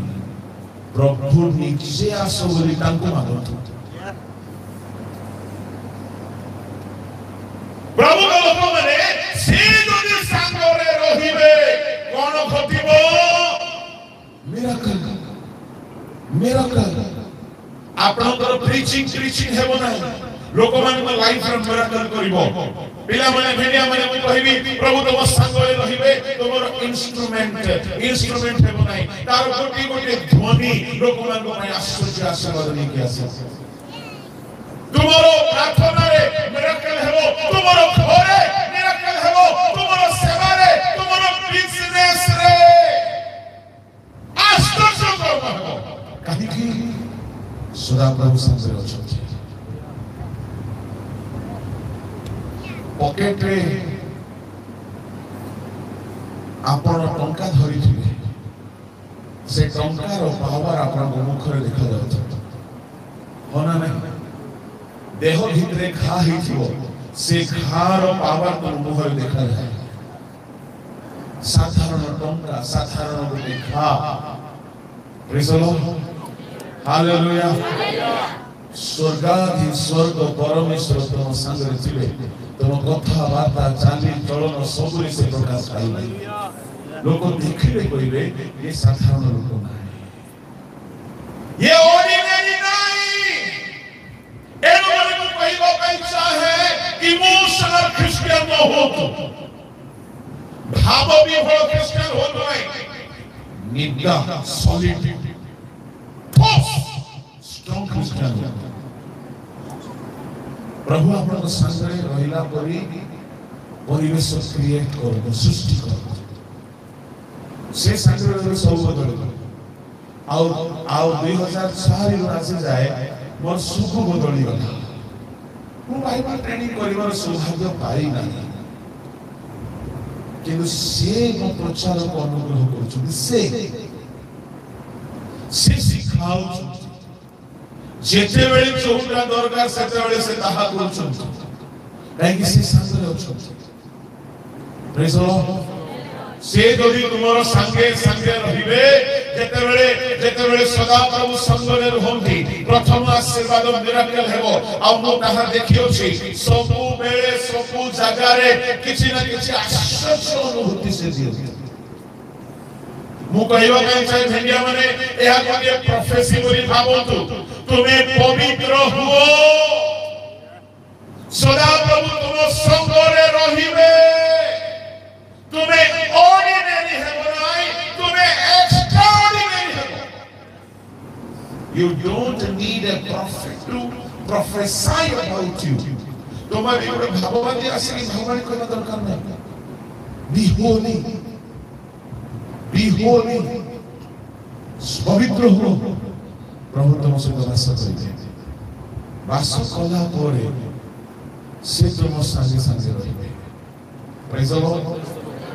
प्रभु निजे आसो बोली तांको मागंतु प्रभु लोक माने से जदि सांगरे रहिबे कोन घटिबो मिराकल मिराकल आपनकर प्रीचिंग हेबो नाही लोक मान लाइफ रे मिराकल करिवो पिला माने भेडिया माने मु कहिबी प्रभु तुम संग रे रहिबे तुमर इंस्ट्रूमेंट हेबो नाही तार गोटी गोटी ध्वनि लोक मान को पय आश्चर्य आशीर्वाद नै के आसे तुमरो प्रार्थना रे मिराकल हेबो तुमरो घरे मिराकल हेबो तुमरो सेवा रे तुमरो बिजनेस रे आश्चर्य कर्म हेबो काहे कि सदा प्रभु संग रे अछथि पॉकेट रे आपण टंका धरि थिले से टंकार पावर आपण मुख रे देखा जाउछ होना नै देह भितरे खा हिथिबो से खार पावर तो मुख रे देखा जाय साधारण टंका साधारण गोटे खा प्रेज द लॉर्ड हालेलुया स्वर्गाधि स्वर्ग परमेश्वर तुम संगे थिले तुम कथा वार्ता चाली चलन सबुरी से प्रकाश पाइबे लोक देखिले कहिबे ये साधारण लोक नाही ये ऑर्डिनरी नाही एनो माने को कहिबा पई चाहे इमोशनल क्रिश्चियन न हो तो भाव विभोर क्रिश्चियन हो नाही निद्रा सॉलिड स्ट्रांग क्रिश्चियन प्रभु आपण संगे रहिला परी परिवेश क्रिएट कर सृष्टि कर से संगे सब बदल आउ 2004 रो आसे जाए मोर सुख बदली गला मु बाइबल ट्रेनिंग करिवार सौभाग्य पाई ना किंतु से मो प्रचार को अनुग्रह करू से सिखाउ ଯେତେବେଳେ ଯୋଉଟା ଦରକାର ସେତେବେଳେ ସେ ତାହା କରୁଛନ୍ତି କାହିଁକି ସେ ସାଙ୍ଗରେ ଅଛନ୍ତି ପ୍ରେଜ୍ ଦ ଲର୍ଡ से যদি তোমার संगे संगे रहिबे जेतेबेले सदा प्रभु संगरे रहंती प्रथम आशीर्वाद मिराकल हेबो आ मु ताहा देखियो छी सबु बेले सबु जगह रे किछि ना किछि आश्चर्य अनुभूति से दियो मु कहइबा काई छै भेंडिया माने एहा कोनी प्रोफेसी बोली भाबंतु तुमे पवित्र हुओ सदा प्रभु तुम संगरे रहिबे तुम्हें ordinary है बनाई तुम्हें extraordinary है you don't need a prophet to prophesy about you तुम्हारी उड़े भाववादी आसिरी भाववादी कोई ना दरकार नहीं be holy पवित्र हो प्रभु तुम से वास करिए वास कला परे से तुम संगे संगे रहिबे praise the Lord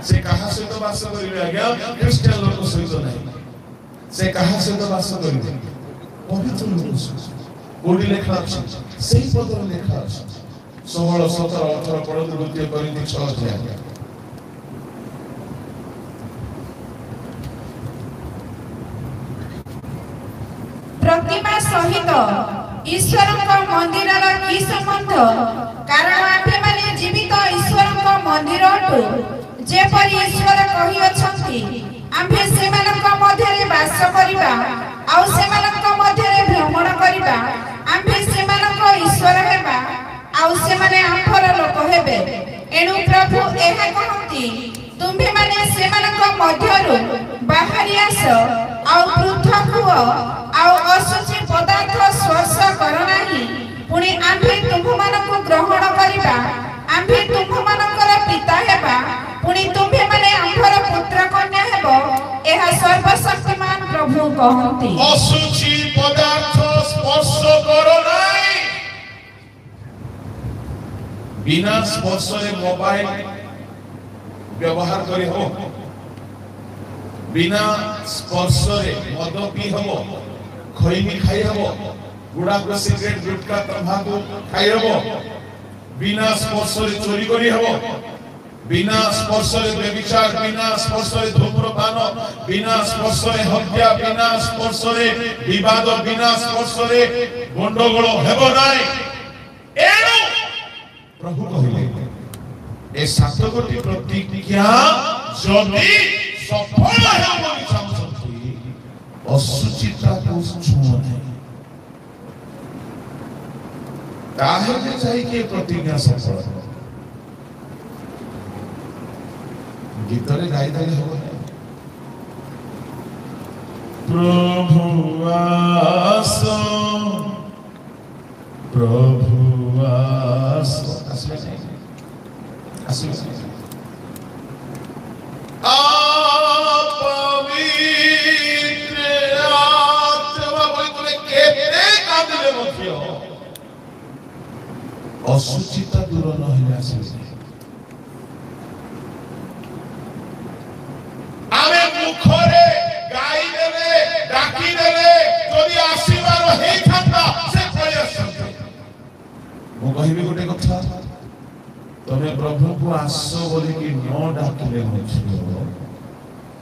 से कहा से तो वास करिवे आज्ञा क्रिश्चियन लोक सहित नहीं से कहा से तो वास करिवे पवित्र लोक सहित कोडी लेखा अछि सेही पदर लेखा अछि 16 17 18 पढନ୍ତୁ द्वितीय कोरिन्थी 6 अध्याय प्रतिमा सहित ईश्वरଙ୍କ मंदिरର की संबंध कारण आम्भे माने जीवित ईश्वरଙ୍କ मंदिर अटु जेपरि ईश्वर कहि अछंती आम्भे सेमानଙ୍କ मध्यरे वास करिबा आ सेमानଙ୍କ मध्यरे भ्रमण करिबा आम्भे सेमानଙ୍କ ईश्वर हेबा आ सेमाने आम्भर लोक हेबे एनु प्रभु एहा कहंती तुम्भे माने सेमानଙ୍କ मध्यरु बाहरी आस आ पृथक हुओ आ असुचि पदार्थ स्पर्श कर नाही पुणी आम्भे तुम्भमानଙ୍କୁ ग्रहण करिबा आम्भे तुम्भमानଙ୍କର पिता हेबा पुणी तुम्भे माने आम्भर पुत्र कन्या हेबो एहा सर्वशक्तिमान प्रभु कहंती असुचि पदार्थ स्पर्श कर नाही बिना स्पर्श रे मोबाइल व्यवहार करि हो बिना स्पर्श रे मद पी हो खैनी खाई हो गुड़ा को सिगरेट गुटखा तंबाकू खाई हो बिना स्पर्श रे चोरी करी हो बिना स्पर्श रे व्यभिचार बिना स्पर्श रे धूम्रपान बिना स्पर्श रे हत्या बिना स्पर्श रे विवाद बिना स्पर्श रे गंडगोल हेबो नाही एनु प्रभु कहिले ए सात कोटी प्रतिज्ञा जदि सफल हेबो चाहछंती असुचिता को छुने ताहे जाई के प्रतिज्ञा सफल गीतरे गाई देले हो प्रभु आस आसले पवित्र आत्मा बोली तुमे केते कांदिले मथियो असुचिता दूर न होले आसले आमे मुखरे गाई देले डाकी देले जदि आशीर्वाद हेई थांता से पळि आसते मु कहिबी गोटे कथा तमे प्रभु को आसो बोली कि न डाकिले नथियो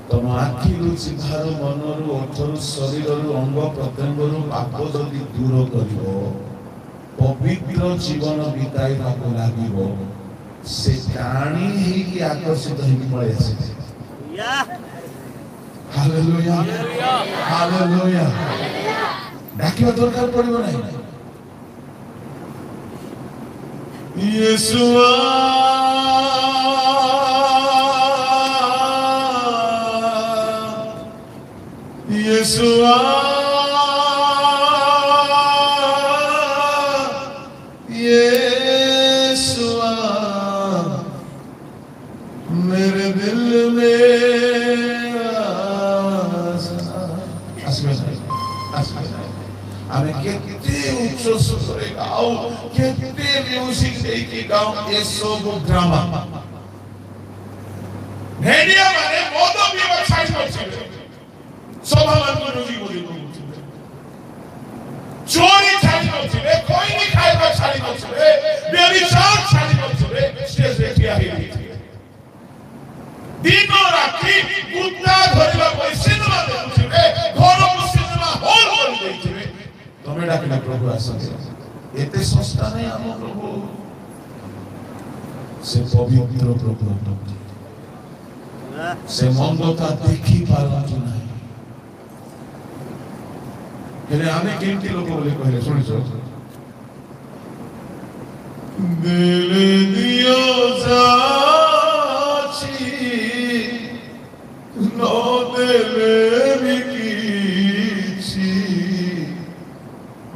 तम आखिरु जिभारु मनरु ओठरु शरीररु अंग प्रत्यंगरु पाप जदि दूर करिवो पवित्र जीवन बिताइबाको लागिवो से काणी हेई कि आकर्षित हेई पळि आसे हालेलुया हालेलुया डाकिबा दरकार पड़िबो नाही येशुआ येशुआ येशुआ मेरे दिल में आमे केते उच्च सुरे गाओ केते म्यूजिक देकी गाओ ए सब ड्रामा भेड़िया माने मोदो भी वेबसाइट करछे सभा मान को म्यूजिक बोली चोरी କରୁଥିବେ ବ୍ୟଭିଚାର ଛାଡ଼ି କରୁଥିବେ ଷ୍ଟେଜରେ ଠିଆ ହେଇଯାଇଥିବେ ଦିନ ରାତି କୁତ୍ତା ଧରିବା ପାଇଁ ସିନେମା ଦେଖୁଥିବେ ଘରକୁ ସିନେମା ହଲ୍ କରିଦେଇଥିବେ ତମେ ଡାକିଲେ ପ୍ରଭୁ ଆସନ୍ତି ଏତେ ଶସ୍ତା ନାହିଁ ଆମ ପ୍ରଭୁ ସେ ପବିତ୍ର ପ୍ରଭୁ ସେ ମନ୍ଦତା ଦେଖି ପାରନ୍ତି ନାହିଁ ହେଲେ ଆମେ କେମିତି ଲୋକ ବୋଲି କହିଲେ ଶୁଣିଛ ଦିଲେ ଦିଅ ଯାଛି ନ ଦେଲେ ବି କିଛି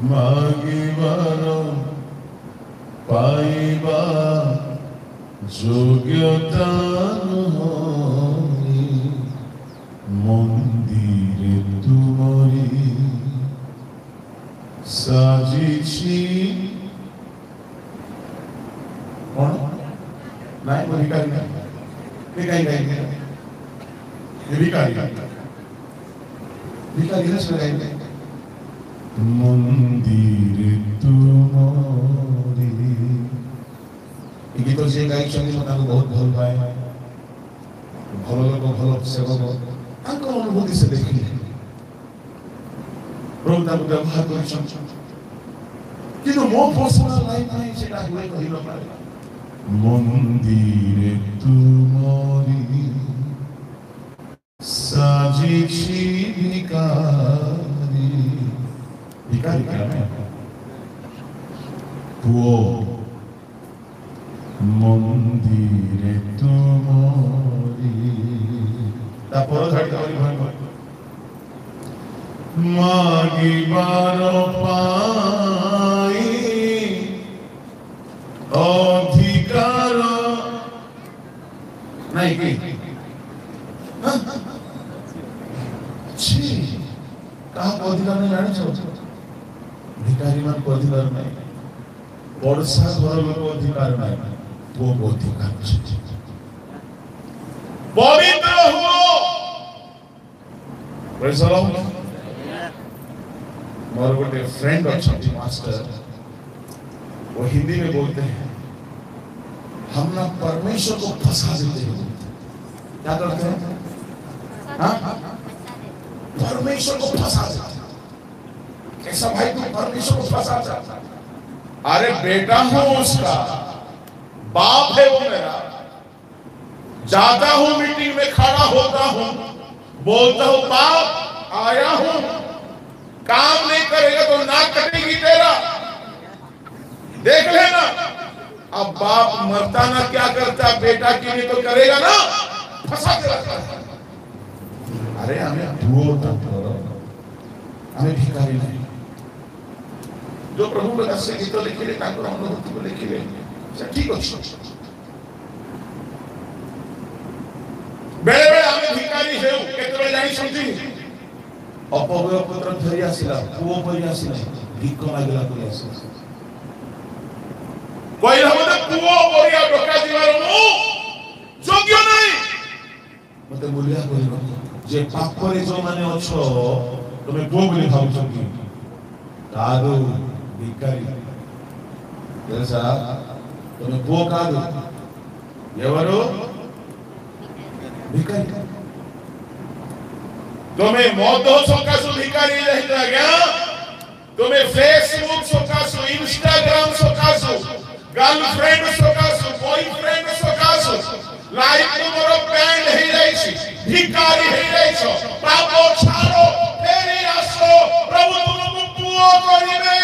ମାଗିବାର ପାଇବା যোগ্যতা নহনি মন্দিরে তুমরি সাজিছি কোন নাই ভিখারি না ভিখারি নাই ভিখারি ভিখারি না সবাই মন্দিরে তুমরি गीत जे गाई बहुत भल पाए भल लोक भल सेवक अनुभूति से देखिए प्रभु व्यवहार कर मो पर्सनल लाइफ नहीं से मंदिरे तुमरी साजिछि भिखारी भिखारी क्या पुओ मंदिरे तुमरी तापर झाड़ी करी भय मागिबार पाई अधिकार नहीं की छी कहा को अधिकार नहीं जाने छो भिखारी मान को अधिकार नहीं वर्षा घर लोक अधिकार नहीं वो अधिकार पवित्र हो प्रेज़ द लॉर्ड मोर गोटे फ्रेंड अच्छा मास्टर वो हिंदी में बोलते हैं हम ना परमेश्वर को फंसा देते हैं क्या करते हैं हाँ परमेश्वर को फंसा देते हैं कैसा भाई तू परमेश्वर को फंसा देता अरे बेटा हूं उसका बाप है वो मेरा जाता हूं मीटिंग में खड़ा होता हूं बोलता हूं बाप आया हूं काम नहीं करेगा तो नाक कटेगी तेरा देख लेना अब बाप मरता ना क्या करता बेटा की नहीं तो करेगा ना फंसा के रखता है अरे हमें हमें भिखारी नहीं जो प्रभु को दर्शे गीत लिखिले ताकर अनुभूति को लिखिले से ठीक अछि बेले बेले हमें भिखारी हेउ केते बेले जानि सुनती अपव्यय पुत्र धरि आसिला पुओ परि आसिला भिख मागिला परि आसिला कोई हमते पुओ परिया डका दिवार मु योग्य नहीं मते मूल्य करिनो जे पाप रे जो माने अछो तमे पुओ बोली भाबुछकी कादो भिखारी తెలుసా तुम पो కాదు ఎవరు भिखारी तुम्हें मौत सकाशु भिखारी रहता गया तुम्हें फेसबुक सकाशु इंस्टाग्राम सकाशु गर्लफ्रेंड सकाशु बॉयफ्रेंड सकाशु लाइफ तुमरो बैंड हे जाई छी भिखारी हे जाई छ पाप छाड़ो फेरी आसो प्रभु तुमको पुओ करिवे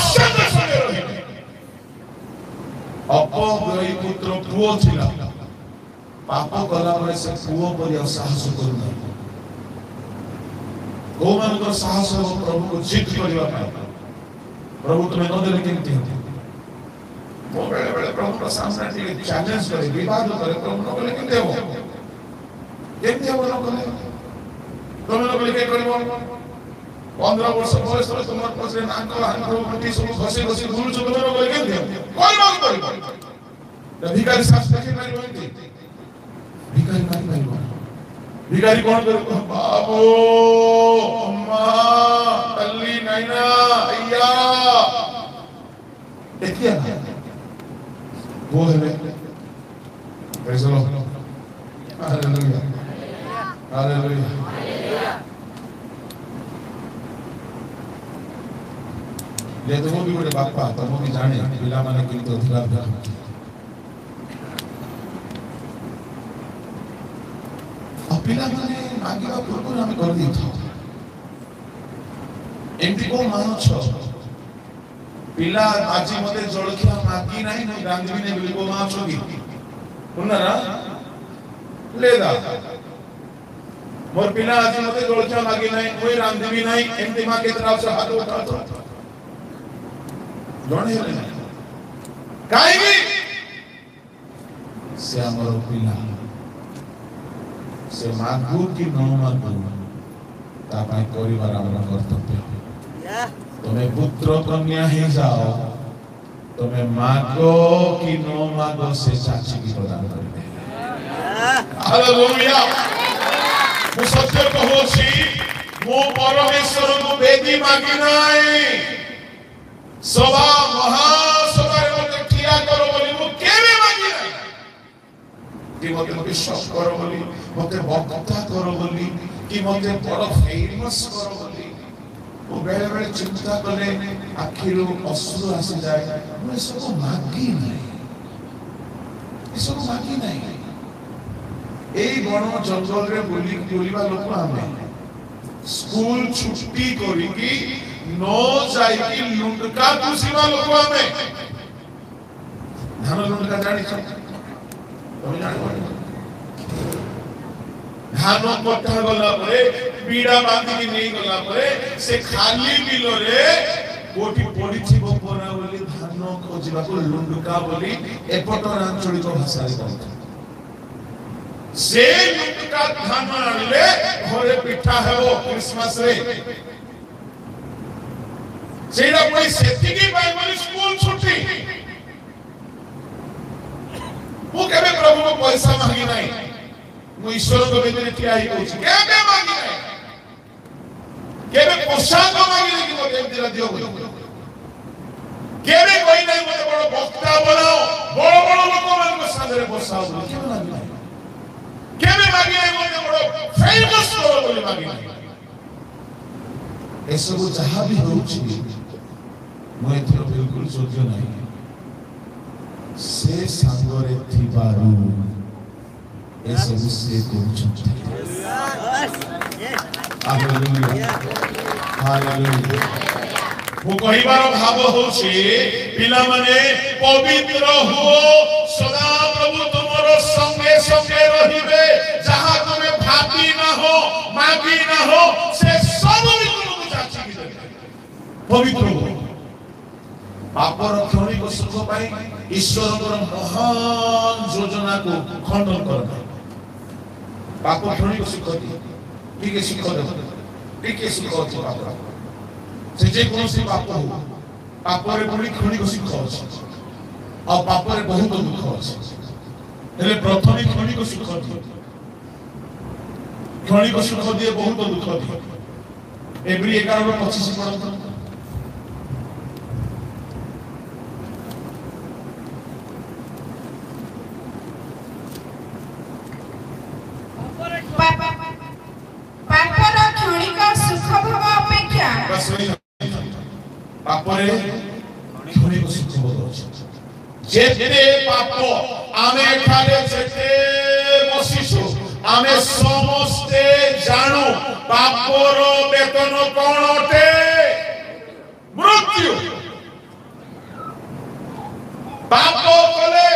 संगे संगे रही अपव्ययी पुत्र पुओ थिला पाप कला परे से पुओ पर साहस करना को मन को साहस प्रभु को जीत करबा प्रभु तुम्हें न देले केमती वो बेले बेले प्रभु का सामने के चैलेंज करे विवाद करे प्रभु न बोले केमती हो केमती हो न करे तुम न बोले के करबो 15 वर्ष बयस रे तुमर पछे नाक हांडो मटी सब घसी घसी गुरु छ तुमर बोले केमती कोई बात करी त भिखारी साथ देखि पारि होइते भिखारी पारि पारि भिखारी कोन करे बाबू अम्मा तल्ली नैना अय्या वो है praise the Lord hallelujah hallelujah ले तो वो भी बड़े बापा तो वो भी जाने पिला माने के लिए तो अधिकार था अब पिला माने आगे का पूर्व हमें कर दी था एमती को मानो छो पिला आजी मते जलखिया मागी नाही न गांधी ने बिल्कुल मां छोगी उन्नरा लेदा मोर पिला आजी मते जलखिया मागी नाही कोई रांधवी नाही एमती मां के तरफ से हाथ उठा तो जणे हेले काईगी से हमर पिला से मागू की न मागू ता पाई परिवार हमर कर्तव्य तुम्हें पुत्र कन्या ही जाओ तुम्हें मागो कि नो मागो से चाची की प्रदान करेंगे हालेलुया मु सत्य कहूची मु परमेश्वर को बेदी मागी नाही सभा महासभा रे मते क्रिया करो बोली मु केबे मागी नाही कि मते विश्वास करो बोली मते भक्ता करो बोली कि मते बड़ फेमस करो बोली वो बेले बेले चिंता कले आखिरो अश्रु आसी जाए मैं सब मागी नहीं ये सब मागी नहीं एई बण जंगल रे बोलीबा लोक आमे स्कूल छुट्टी करी की नो जाई की लुंडका कुसीबा लोक आमे धान लुंडका जानी छ तुम जानी धान कटा गला परे पीड़ा बांधी की नहीं गला परे से खाली बिलो रे कोठी पड़ी थिबो परा बोली धान खोजिबा को लुंडका बोली एपटर आंचलिक भाषा रे कहता से लुंडका धान आनिले घरे पिठा हेबो क्रिसमस रे सेरा कोई सेति की पाई बोली स्कूल छुट्टी वो केबे प्रभु को पैसा मांगी नहीं मु ईश्वर को बेदरे किया ही कोच केबे मांगी नहीं केबे पोशाक मांगी नहीं कि मते एमती दियो बोली केबे कोई नहीं मते बड़ भक्ता बनाओ बड़ बड़ लोक मान को सादरे बसाओ बोली केबे मांगी नहीं केबे मांगी नहीं मते बड़ फेमस करो बोली मांगी नहीं ए सब जहां भी होउची मु एथरो बिल्कुल सोचो नहीं से सांगरे थिबारू ए सब से कोचते हालेलुया हालेलुया वो कहिबार भाव होछि पिला माने पवित्र हो सदा प्रभु तुमरो संगे संगे रहिबे जहां तुमे भाबी ना हो मागी ना हो से सब भी तुमको चाची की देबे पवित्र हो पापर क्षणिक सुख पाई ईश्वर महान योजना को खंडन कर पाप क्षणिक सुख दी ठीक है सुख दे ठीक है सुख अछि पाप से जे कोन से पाप हो पाप रे बड़ी क्षणिक सुख अछि और पाप रे बहुत दुख अछि हेले प्रथम क्षणिक सुख दी क्षणिक सुख दिए बहुत दुख दी एवरी 11:25 पढ़ो पापरे क्षणिक सुख बोलछ जेते पाप आमे खाले जेते बसिसु आमे समस्ते जानु पापर वेतन कोन अटे मृत्यु पाप कले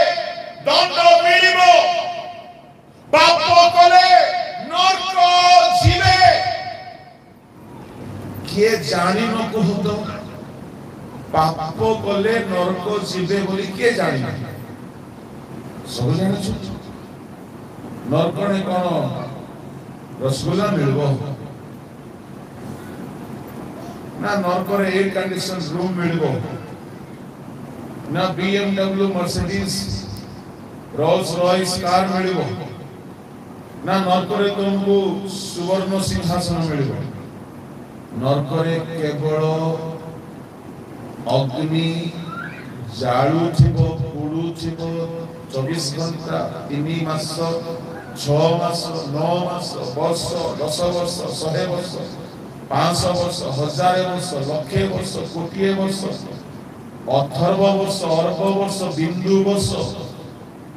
दंड मिलिबो पाप कले नरक जीवे के जानि न कहतो पाप कले नरक जीवे बोली के जानि सब जानि छु नरक ने कोन रसगुल्ला मिलबो ना नरक रे एयर कंडीशन रूम मिलबो ना BMW Mercedes Rolls Royce car मिलबो ना नरक रे तुमको सुवर्ण सिंहासन मिलबो नरक रे केवल अग्नि जाळु थिबो पुरुचिब 24 घंटा 3 मास 6 मास 9 मास वर्ष 10 वर्ष 100 वर्ष 500 वर्ष 1000 वर्ष लक्षे वर्ष कोटिए वर्ष अथर्व वर्ष अर्ब वर्ष बिंदु वर्ष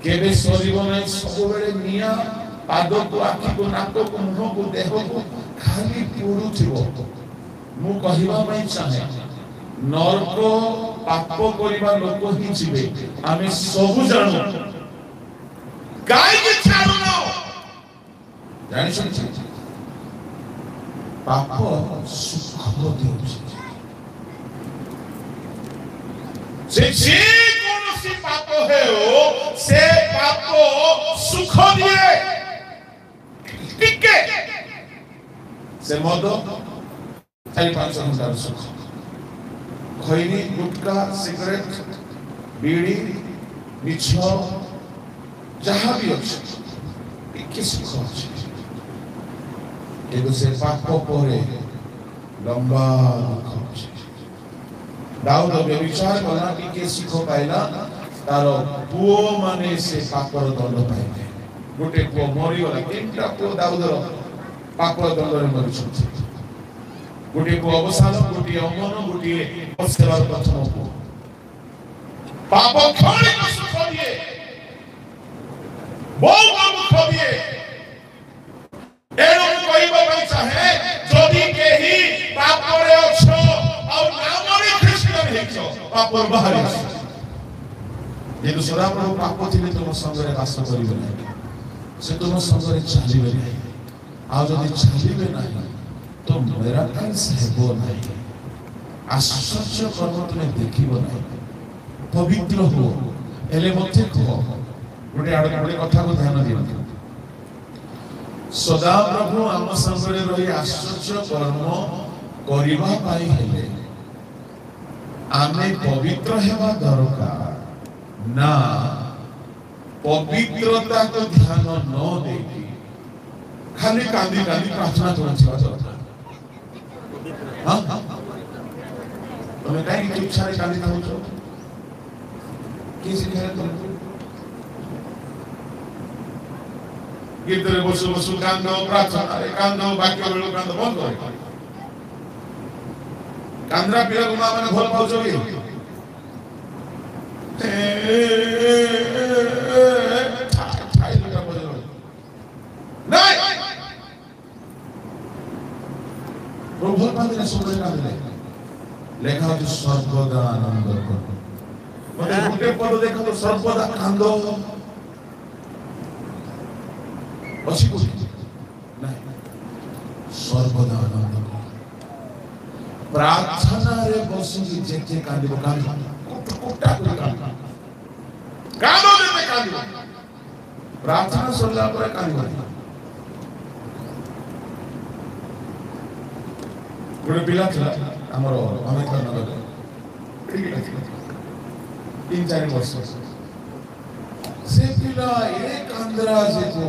केबे सरीब नै सब बेले निया पाद को आखि को नाक को मुंह को देह को खाली पुरुचिब मु कहिबा पई चाहे नरक पाप करिबा लोक ही जिवे आमे सब जानो गाय के छाड़ो न जानि छ पाप सुख देउछि जे कोनोसी पाप है ओ से पाप सुख दिए टिके से मद 4-5 घंटा सुख खैनी गुटका सिगरेट बीड़ी मिछ जहाँ भी अच्छे टिके सुख अच्छे से पाप परे लंबा दुख अच्छे दाऊद व्यभिचार कला टिके सुख पाइला तार पुओ माने से पापर दंड पाइले गोटे पुओ मरीगला 3टा पुओ दाऊदर पापर दंड मरी गोटे पुओ अवसान गोटे अमन गोटे सेवार प्रथम पुओ पाप क्षणिक सुख दिए बहुत दुख दिए एणु कहबा पई चाहे जदि केही पापरे अछो आ नामरे ख्रिस्टियन हेछो पापर बाहरी जेनु सदा प्रभु पाप थिले तुम संगरे वास करिवे नै से तुम संगरे चलिबे नै आ जदि चलिबे नै तो मेरा कांस हेबो नै आश्चर्य कर्म तुमे देखिबो नै पवित्र हो एले मते को गोटे आड़ गोटे कथा को ध्यान दियो सदा प्रभु आम संगरे रही आश्चर्य कर्म करिबा पाई हेले आमे पवित्र हेबा दरकार ना पवित्रता को ध्यान न देकी खाली कांदी कांदी प्रार्थना करछिबा हां तुम काई की इच्छा रे कांदी थाउछो की सिखाया तुमको गिरधरे बसु बसु कांदो प्रार्थना रे कांदो बाक्य बेलो कांदो बंद करे कांद्रा पिला गुमा माने घर पाउछो की नहीं प्रभु पादरे सुबह कांदले लेखा जो सर्वदा आनंद कर मने गुटे पद देखो तो सर्वदा कांदो अच्छी कुछ नहीं सर्वदा आनंद प्रार्थना रे बसुकी जेते कांदिबो कांदो कुटा कुटा कांदो कांदो जेते कांदिबो प्रार्थना सरला पर कांदिबो गोटे पिला थिला हमर अनेक नगर ठीक 3-4 वर्ष से पिला एक कांदरा जे को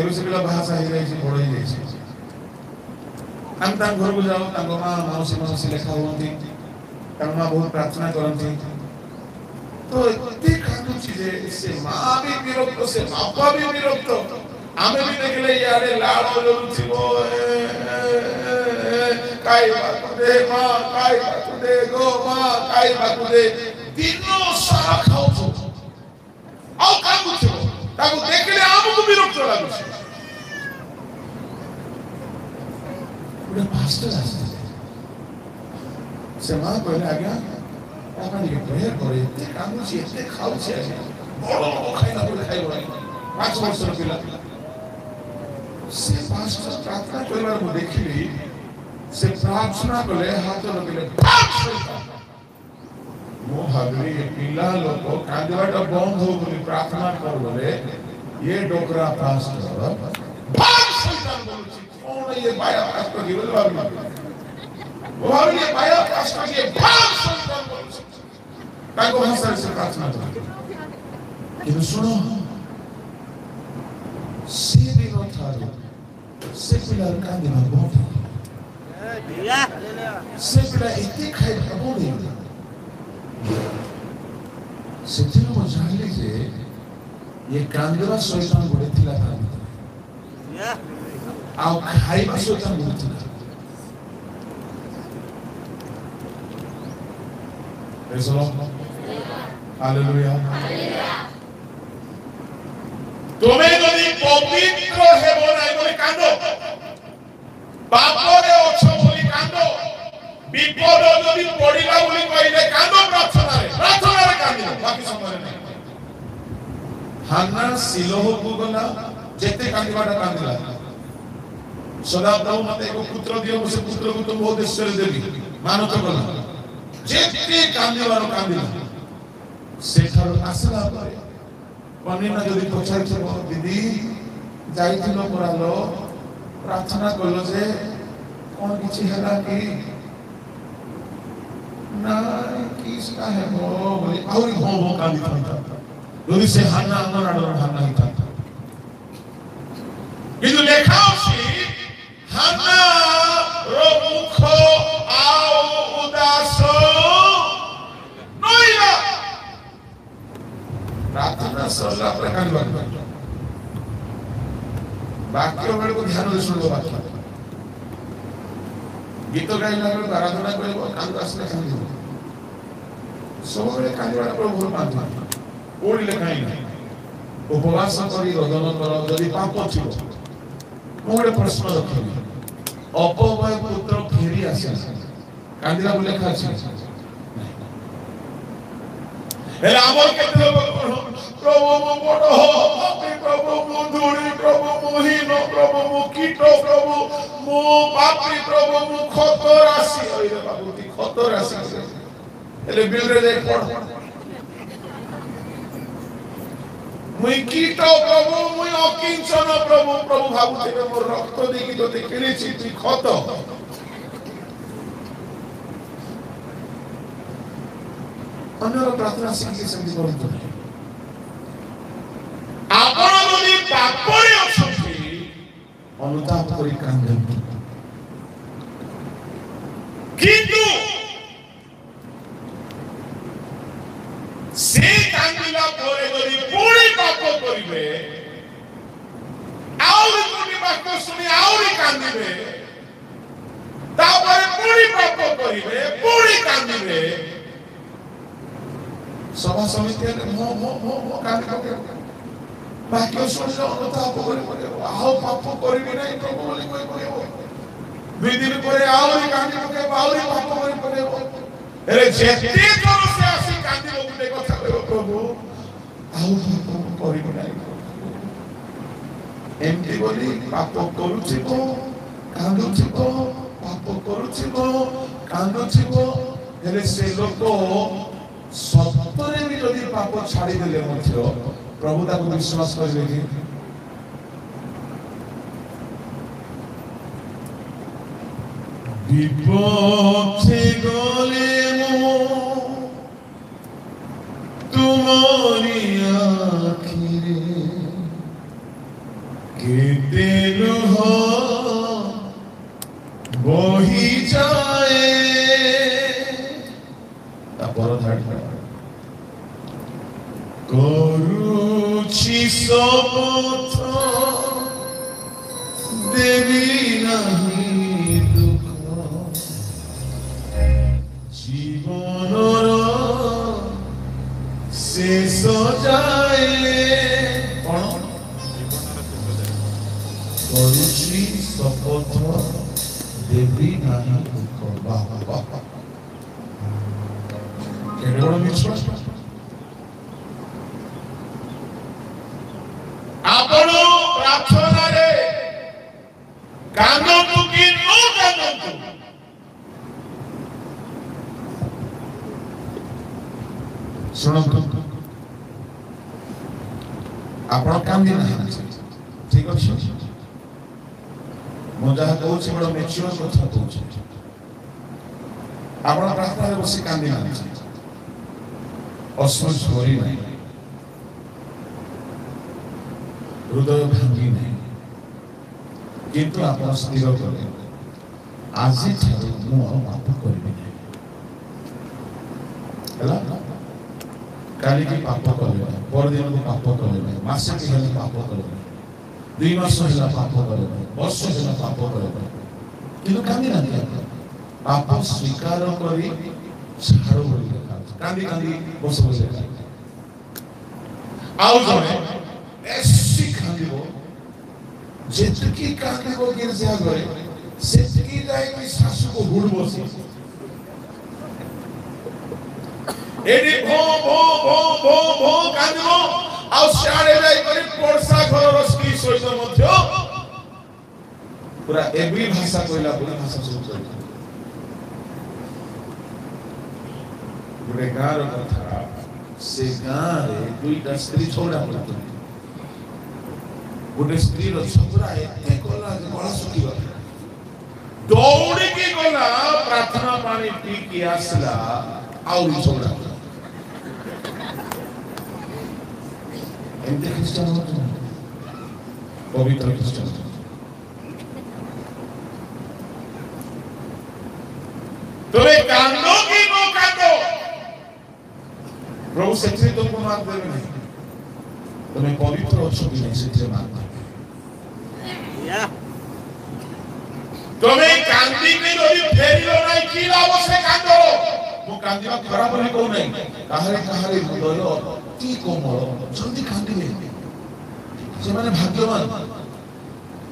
एबे से पिला भाषा हे जाई छै बड़ हे जाई छै हम तां घर को जाओ तां मां मौसी लेखा होती तां मां बहुत प्रार्थना करती तो एते खानु चीजे से मां भी विरक्त से बापा भी विरक्त आमे भी देखले यारे लाड़ो लुथिबो काई बात दे मां काई बात दे गो मां काई बात दे दिनो सारा खाओ छो आ कागु छो ताको देखले आमको विरक्त लागु छे उडे पास्टर आसे से मां कहले आज्ञा आपन के प्रेयर करे एते कागु छे एते खाओ छे बड़ खाइना बोले खाइबो 5 वर्ष रो पिला से पास्टर प्रार्थना करबार को देखिली से प्रार्थना कले हाथ लगले मो भागली पिला लोक कांदवाटा बंद हो बोली प्रार्थना कर बोले ये डोकरा पास्टर भाग शैतान बोलछि कौन ये बाया पास्टर की बोल भागली वो भागली बाया पास्टर के भाग शैतान बोलछि ताको भाषा से प्रार्थना कर कि सुनो से दिन थारो से पिला कांदवा बंद से पिला इतने खाई खबो नहीं ସେଥିରୁ ମୁଁ ଜାଣିଲି ଯେ ये कांदवा शैतान गोड़े थिला था आओ खाइबा शैतान गोड़े थिला प्रेज द लॉर्ड हालेलुया তুমি যদি পবিত্র হেব নাই বলি কাঁদো পাপরে অছ বলি কাঁদো বিপদ যদি পড়িলা বলি কইলে কাঁদো প্রার্থনারে কাঁদিও বাকি সময় নাই हान्ना सिलोह को गला जेते कांदिवाटा कांदिला सदा प्रभु मते एक पुत्र दियो मुझे पुत्र को तुम बहुत ऐश्वर्य देवी मानो तो गला जेते कांदिवारो कांदिला सेठार आसला परे पनिना जदी पछाई छ दीदी जाइथिलो परालो प्रार्थना करलो जे कोन किछि हला कि ना किसका है वो बोली आउरी भो भो कांदिता যদি সে হান্না আমার আড়ার হান্না হইতা কিন্তু লেখা আছে হান্না র মুখ আও উদাস নইলা প্রার্থনা সরলা প্রকার বাক্য বেড়ে ধ্যান দিয়ে শুনবো বাক্য গীত গাইলা বেড়ে আরাধনা করব কান্দ আসলে কান্দিব ସବୁବେଳେ କାନ୍ଦିବାଟା ପ୍ରଭୁ ଭଲ ପାଆନ୍ତି कोड़ी लेखाई उपवास करी रोदन कर जदि पाप थिबो मो गोटे प्रश्न रखिबी अपवय पुत्र फेरी आसे कांदिला बोले खाछि एला हमर केते प्रभु मो बड़ हो प्रभु मो धूरी प्रभु मो हीन प्रभु मो कीट प्रभु मो पापी प्रभु मो खत राशि ओरे बाबू ती खत राशि एले बिल रे देख पढ़ मुई कीट प्रभु मुई अकिंचन प्रभु प्रभु भाबुथिबे मोर रक्त देकी तो किणिछि तु खत अन्यर प्रार्थना शिखि सेमति करंतु आपण जदि पापरे अछथि अनुताप करी कांदंतु किंतु से कांदिला परे जदि पूरी पाप करिवे आउरी कोनी बात सुनी आउरी कांदिबे तापरे पूरी पाप करिवे पूरी कांदिबे सभा समिति मो मो मो मो कांदे बाकी सुनले अनुताप करि परे आउ पाप करिबे नै प्रभु बोली कोइ कहबो दुई दिन परे आउरी कांदिबे के आउरी पाप करि परे एरे जेते जोर से आसी कांदिबो गुटे कथा कहबो प्रभु आउ पाप करिबे नै एमती बोली पाप करूछिबो कांदुछिबो पाप करूछिबो कांदुछिबो हेले से लोक सत्तरे भी जदि पाप छाड़ी देले मध्य प्रभु ताको विश्वास करिवे कि विपक्षे गले मो तुमरी आखिरे केते लुह बही जाए तापर धाड़ी करूछि शपथ देवी नहीं दुख जीवनर शेष जाए करूछि शपथ देवी नहीं दुख बाबा केवल विश्वास आपण प्रार्थना रे कांदंतु कि न कांदंतु सुनंतु आपण कांदी ना ठीक अछि मो जहा कहूछि बड़ मेच्योर कथा कहूछि आपण प्रार्थना रे बसी कांदी ना असमझ होरी नहीं हृदय भांगी नहीं किंतु आपण स्थिर कले आज ठारू मु पाप करिबि नहीं ହେଲା काली की पाप कले पर दिन को पाप कले मासे के हेले पाप कले 2 मास हेला पाप कले वर्ष हेला पाप कले किनु कांदी ना पाप स्वीकार करी छाड़ो बोली कांदी कांदी बस बस आउ जने ऐसी कांदीबो जेतकी कांदीबो गिरजा गरे सेतकी जाय कि सासु को हुड़बो से एडी भो भो भो भो भो कांदीबो आ साडे जाय करी पड़सा घर रस्की सहित मध्य पूरा एवरी भाषा कहला पूरा भाषा सुन कर पूरे गार कथा से गारे दुईटा स्त्री छोड़ा पड़तो गोटे स्त्री रो छोरा एते कोला गला सुखी गला दौड़ी की गला प्रार्थना पानी पी के आसला आउरी छोड़ा एंते क्रिश्चियन होतो पवित्र क्रिश्चियन तोरे कांदो की नो कांदो प्रभु सेठी तुमको मार देवे नहीं तुम्हें पवित्र अच्छो भी नहीं सेठी मार देवे तुम्हें कांदी के लोरी फेरी लो नहीं की लावो से कांदो वो कांदी में खराब नहीं को नहीं कहारे मुदलो ती कोमल जल्दी कांदी में से माने भाग्यवान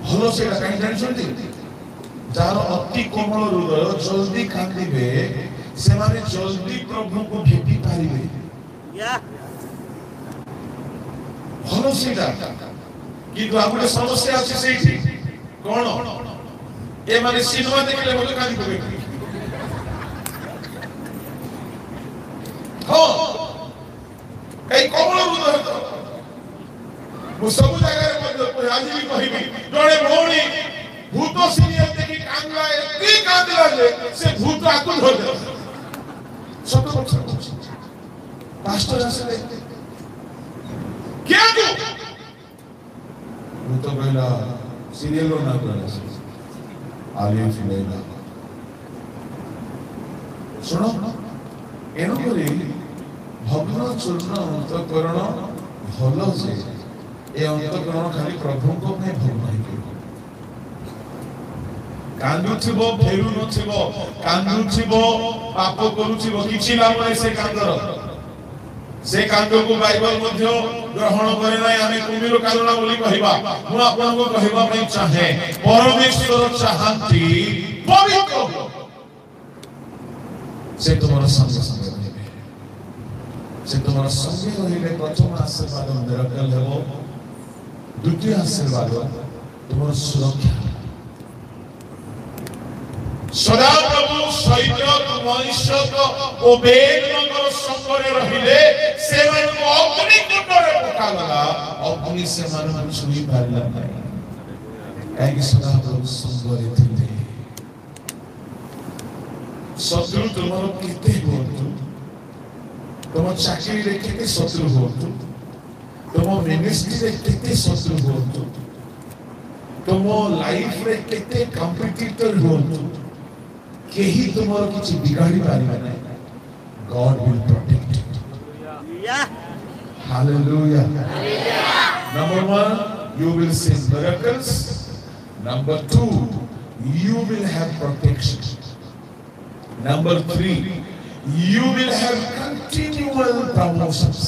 भलो से काई जानि सुनती जार अति कोमल हृदय जल्दी कांदीबे से माने जल्दी प्रभु को भेटी पारिबे भलो सेटा कि आगुले समस्या अछि सेठी कोन ए माने सिनेमा देखले बोले कांदी पबे हो कई कोमल हृदय तो मु सब जगह मध्ये आज भी कहिबी जणे भौणी भूत सीनियर देखि कांगला एती कांदला जे से भूत आकुल हो जाय सब कुछ पास्टर आसले क्या तू भूत कहला सीरियल ना कहला आलिफ लेला सुनो एनो करी भग्न चूर्ण अंतकरण भलो जे ए अंतकरण खाली प्रभु को में भग्न है कांदुथिबो फेरु नथिबो कांदुथिबो पाप करूथिबो किछि लाभ नै से कांदर से कांदो को बाइबल मध्ये ग्रहण करे नै आमे कुमिरो कालना बोली कहिबा मु आपन को कहिबा पई चाहे परमेश्वर चाहंती पवित्र से तुम्हारा संग रहबे से तुम्हारा संग रहिले प्रथम आशीर्वाद मिराकल हेबो द्वितीय आशीर्वाद तुम्हारा सुरक्षा सदा प्रभु सहित मनुष्य को ओबेदनगर संगरे रहिले सेवन को अग्नि कुंडरे पकाला अग्नि से मन छुई पारला नहीं काहे सदा प्रभु संगरे थिले शत्रु तुमरो केते होतु तुम चाकरी रे केते शत्रु होतु तुम मिनिस्ट्री रे केते शत्रु होतु तुम लाइफ रे केते कॉम्पिटिटर होतु केही तुमरो किछि बिगाड़ी पारिबा नै God will protect hallelujah number 1 you will see miracles number 2 you will have protection number 3 you will have continual promotions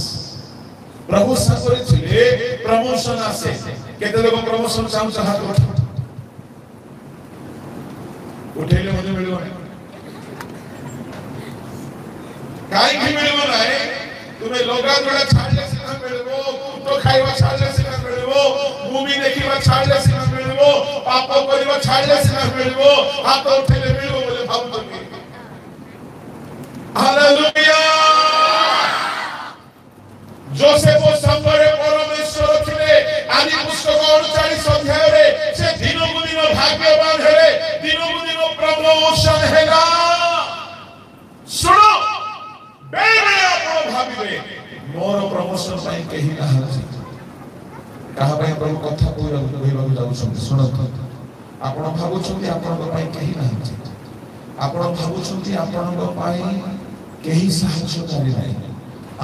promotion करे छिले प्रमोशन आसे केते लोग प्रमोशन चाहू हाथ उठेले मने मिलबो काई भी मिलबो नाही तुमे लोगा जोड़ा छाड़ले सिना मिलबो कुतो खाइबा छाड़ले सिना मिलबो मूवी देखिबा छाड़ले सिना मिलबो पाप करिबा छाड़ले सिना मिलबो हाथ उठेले मिलबो बोले भाबुतमी हालेलुया जोसेफ संगरे परमेश्वर थिले आदि पुस्तक 39 अध्याय रे से दिनो गुदिनो भाग्यवान हेले दिनो गुदिनो प्रमोशन हेला सुनो बेबे आपण भाबिबे मोर प्रमोशन पई केही नाही कहा पई प्रभु कथा कहबा जाउ सुनो आपण भाबुछंती आपण पई केही नाही आपण भाबुछंती आपण पई कहीं साहसकारी नहीं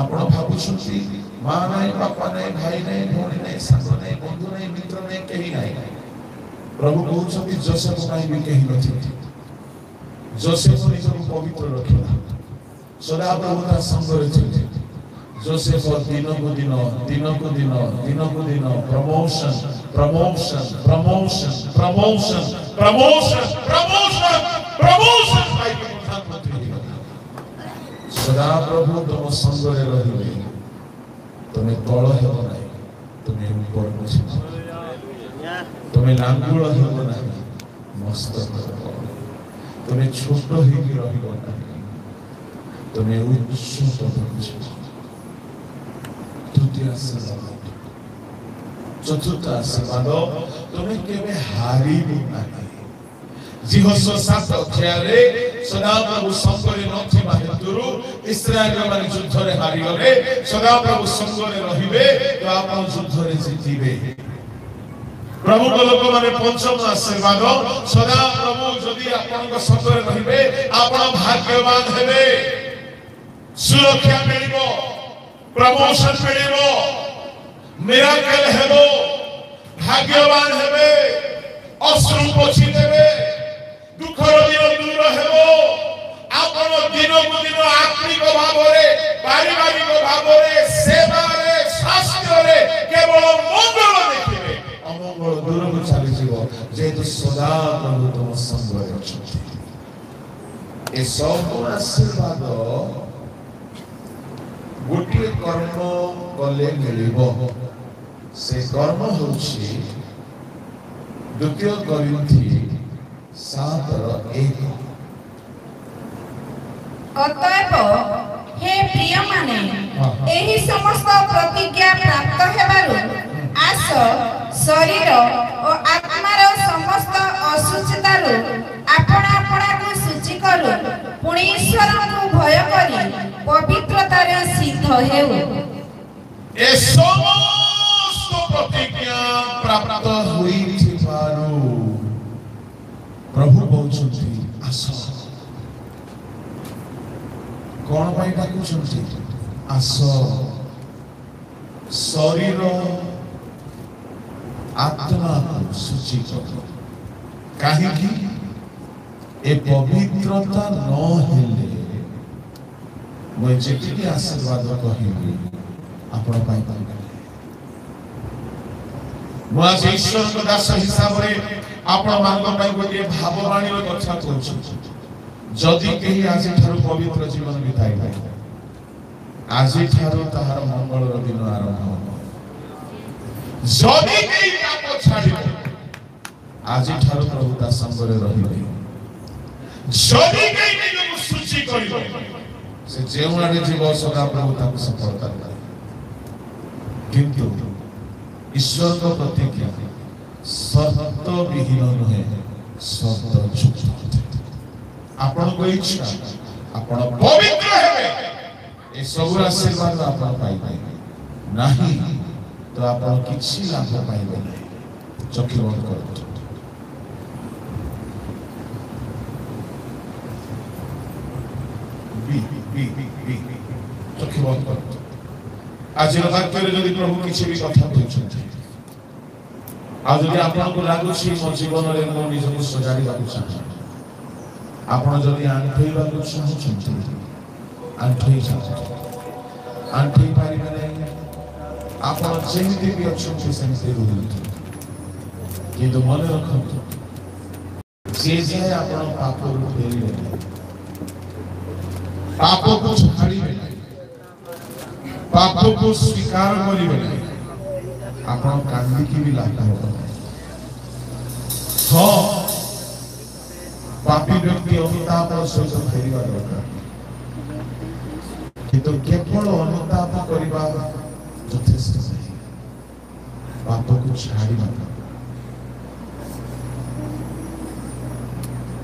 आपण भाबुछंती मां नहीं बापा नहीं भाई नहीं भौणी नहीं साथी नहीं बंधु नहीं मित्र नहीं कहीं नहीं प्रभु कहउछंती जोसेफ नहीं भी कहीं नथि जोसेफ निजको पवित्र रखिला सदा प्रभु ता संग रहिते जोसेफ दिनो को दिन promotion promotion promotion promotion promotion promotion promotion पाई प्रधानमंत्री सदा प्रभु तुम संग रे रहिबे तुमे तळ हेबो नाही तुमे ऊपर बसिबो तुमे लांगुळ हेबो नाही मस्तक हेबो तुमे छोट हेबि रहिबो नाही तुमे उच्च पदक तृतीय आशीर्वाद चतुर्थ आशीर्वाद तुम्हें केवे हारिबो नाही जिहोशुआ 7 अध्याय सदा प्रभु संगरे नथिबा हेतुरु इस्राएल माने युद्ध रे हारि गले सदा प्रभु संगरे रहिबे तो आपण युद्ध रे जीतिबे प्रभु को लोक माने पंचम आशीर्वाद सदा प्रभु जदि आपण को संगरे रहिबे आपण भाग्यवान हेबे सुरक्षा मिलिबो प्रमोशन मिलिबो मिराकल हेबो भाग्यवान हेबे अश्रु पोछि देबे दुखर दिन दूर हेबो आपण दिन को दिन आत्मिक भावरे पारिवारिक भावरे सेवा रे शास्त्र रे केवल मंगल देखिबे अमंगल दूर को चली जीवो जेतु सदा प्रभु तुम संग रे अछंती ए सब आशीर्वाद गोटे कर्म कले मिलिबो से कर्म होछि द्वितीय कोरिन्थी 7:1 अतएव हे प्रिय माने एही समस्त प्रतिज्ञा प्राप्त हेबारु आस शरीर और आत्मार समस्त असुचितारु आपण आपणाकु शुचि करू पुणी ईश्वर को भय करी पवित्रता रे सिद्ध हेउ ए समस्त प्रतिज्ञा प्राप्त होई थिबारु प्रभु कहउछंती आस कोन पाई डाकुछंती आस शरीर आत्मा को शुचि करो काहे कि ए पवित्रता न हेले मैं जेतिकी आशीर्वाद कहिबी आपण पाई पाइबे मु आज ईश्वर को दास हिसाब रे आपण मानक पाई गोटे भाववाणी रो कथा कहूछु जदि केही आज थारु पवित्र जीवन बिताइबे आज थारु ताहार मंगल रो दिन आरंभ हो जदि केही पाप छाडिबे आज थारु प्रभु ता संग रे रहिबे जदि केही निजको शुचि करिबे से जेउनारे जीव सदा प्रभु ताको सफलता दे किंतु ईश्वर को प्रतिज्ञा शर्त विहीन नुहे शर्त युक्त आपण को इच्छा आपण पवित्र हेबे ए सब आशीर्वाद आपण पाइबे नाही तो आपण किछि लाभ पाइबे नहीं चक्षु बंद करो चक्षु बंद करो आज वाक्य रे जदि प्रभु किछि भी कथा कहउछथि आज जदि आपण को लागु छी मो जीवन रे मो निजको सजाडी बाकु चाहे आपण जदि आंठई बाकु चाहछथि आंठई चाहछथि आंठई पारिबे नै आपण जेमिति भी अछथि सेमिति रहथि किंतु मन रखथु जे जे आपण पाप रो फेरिबे पाप को छाड़ीबे पाप को स्वीकार करिबे आपण कांदी की भी लाभ हो हां पापी व्यक्ति अनुताप सहित फेरिबा दरकार किंतु केवल अनुताप करिबा यथेष्ट नहीं पाप को छाड़ीबा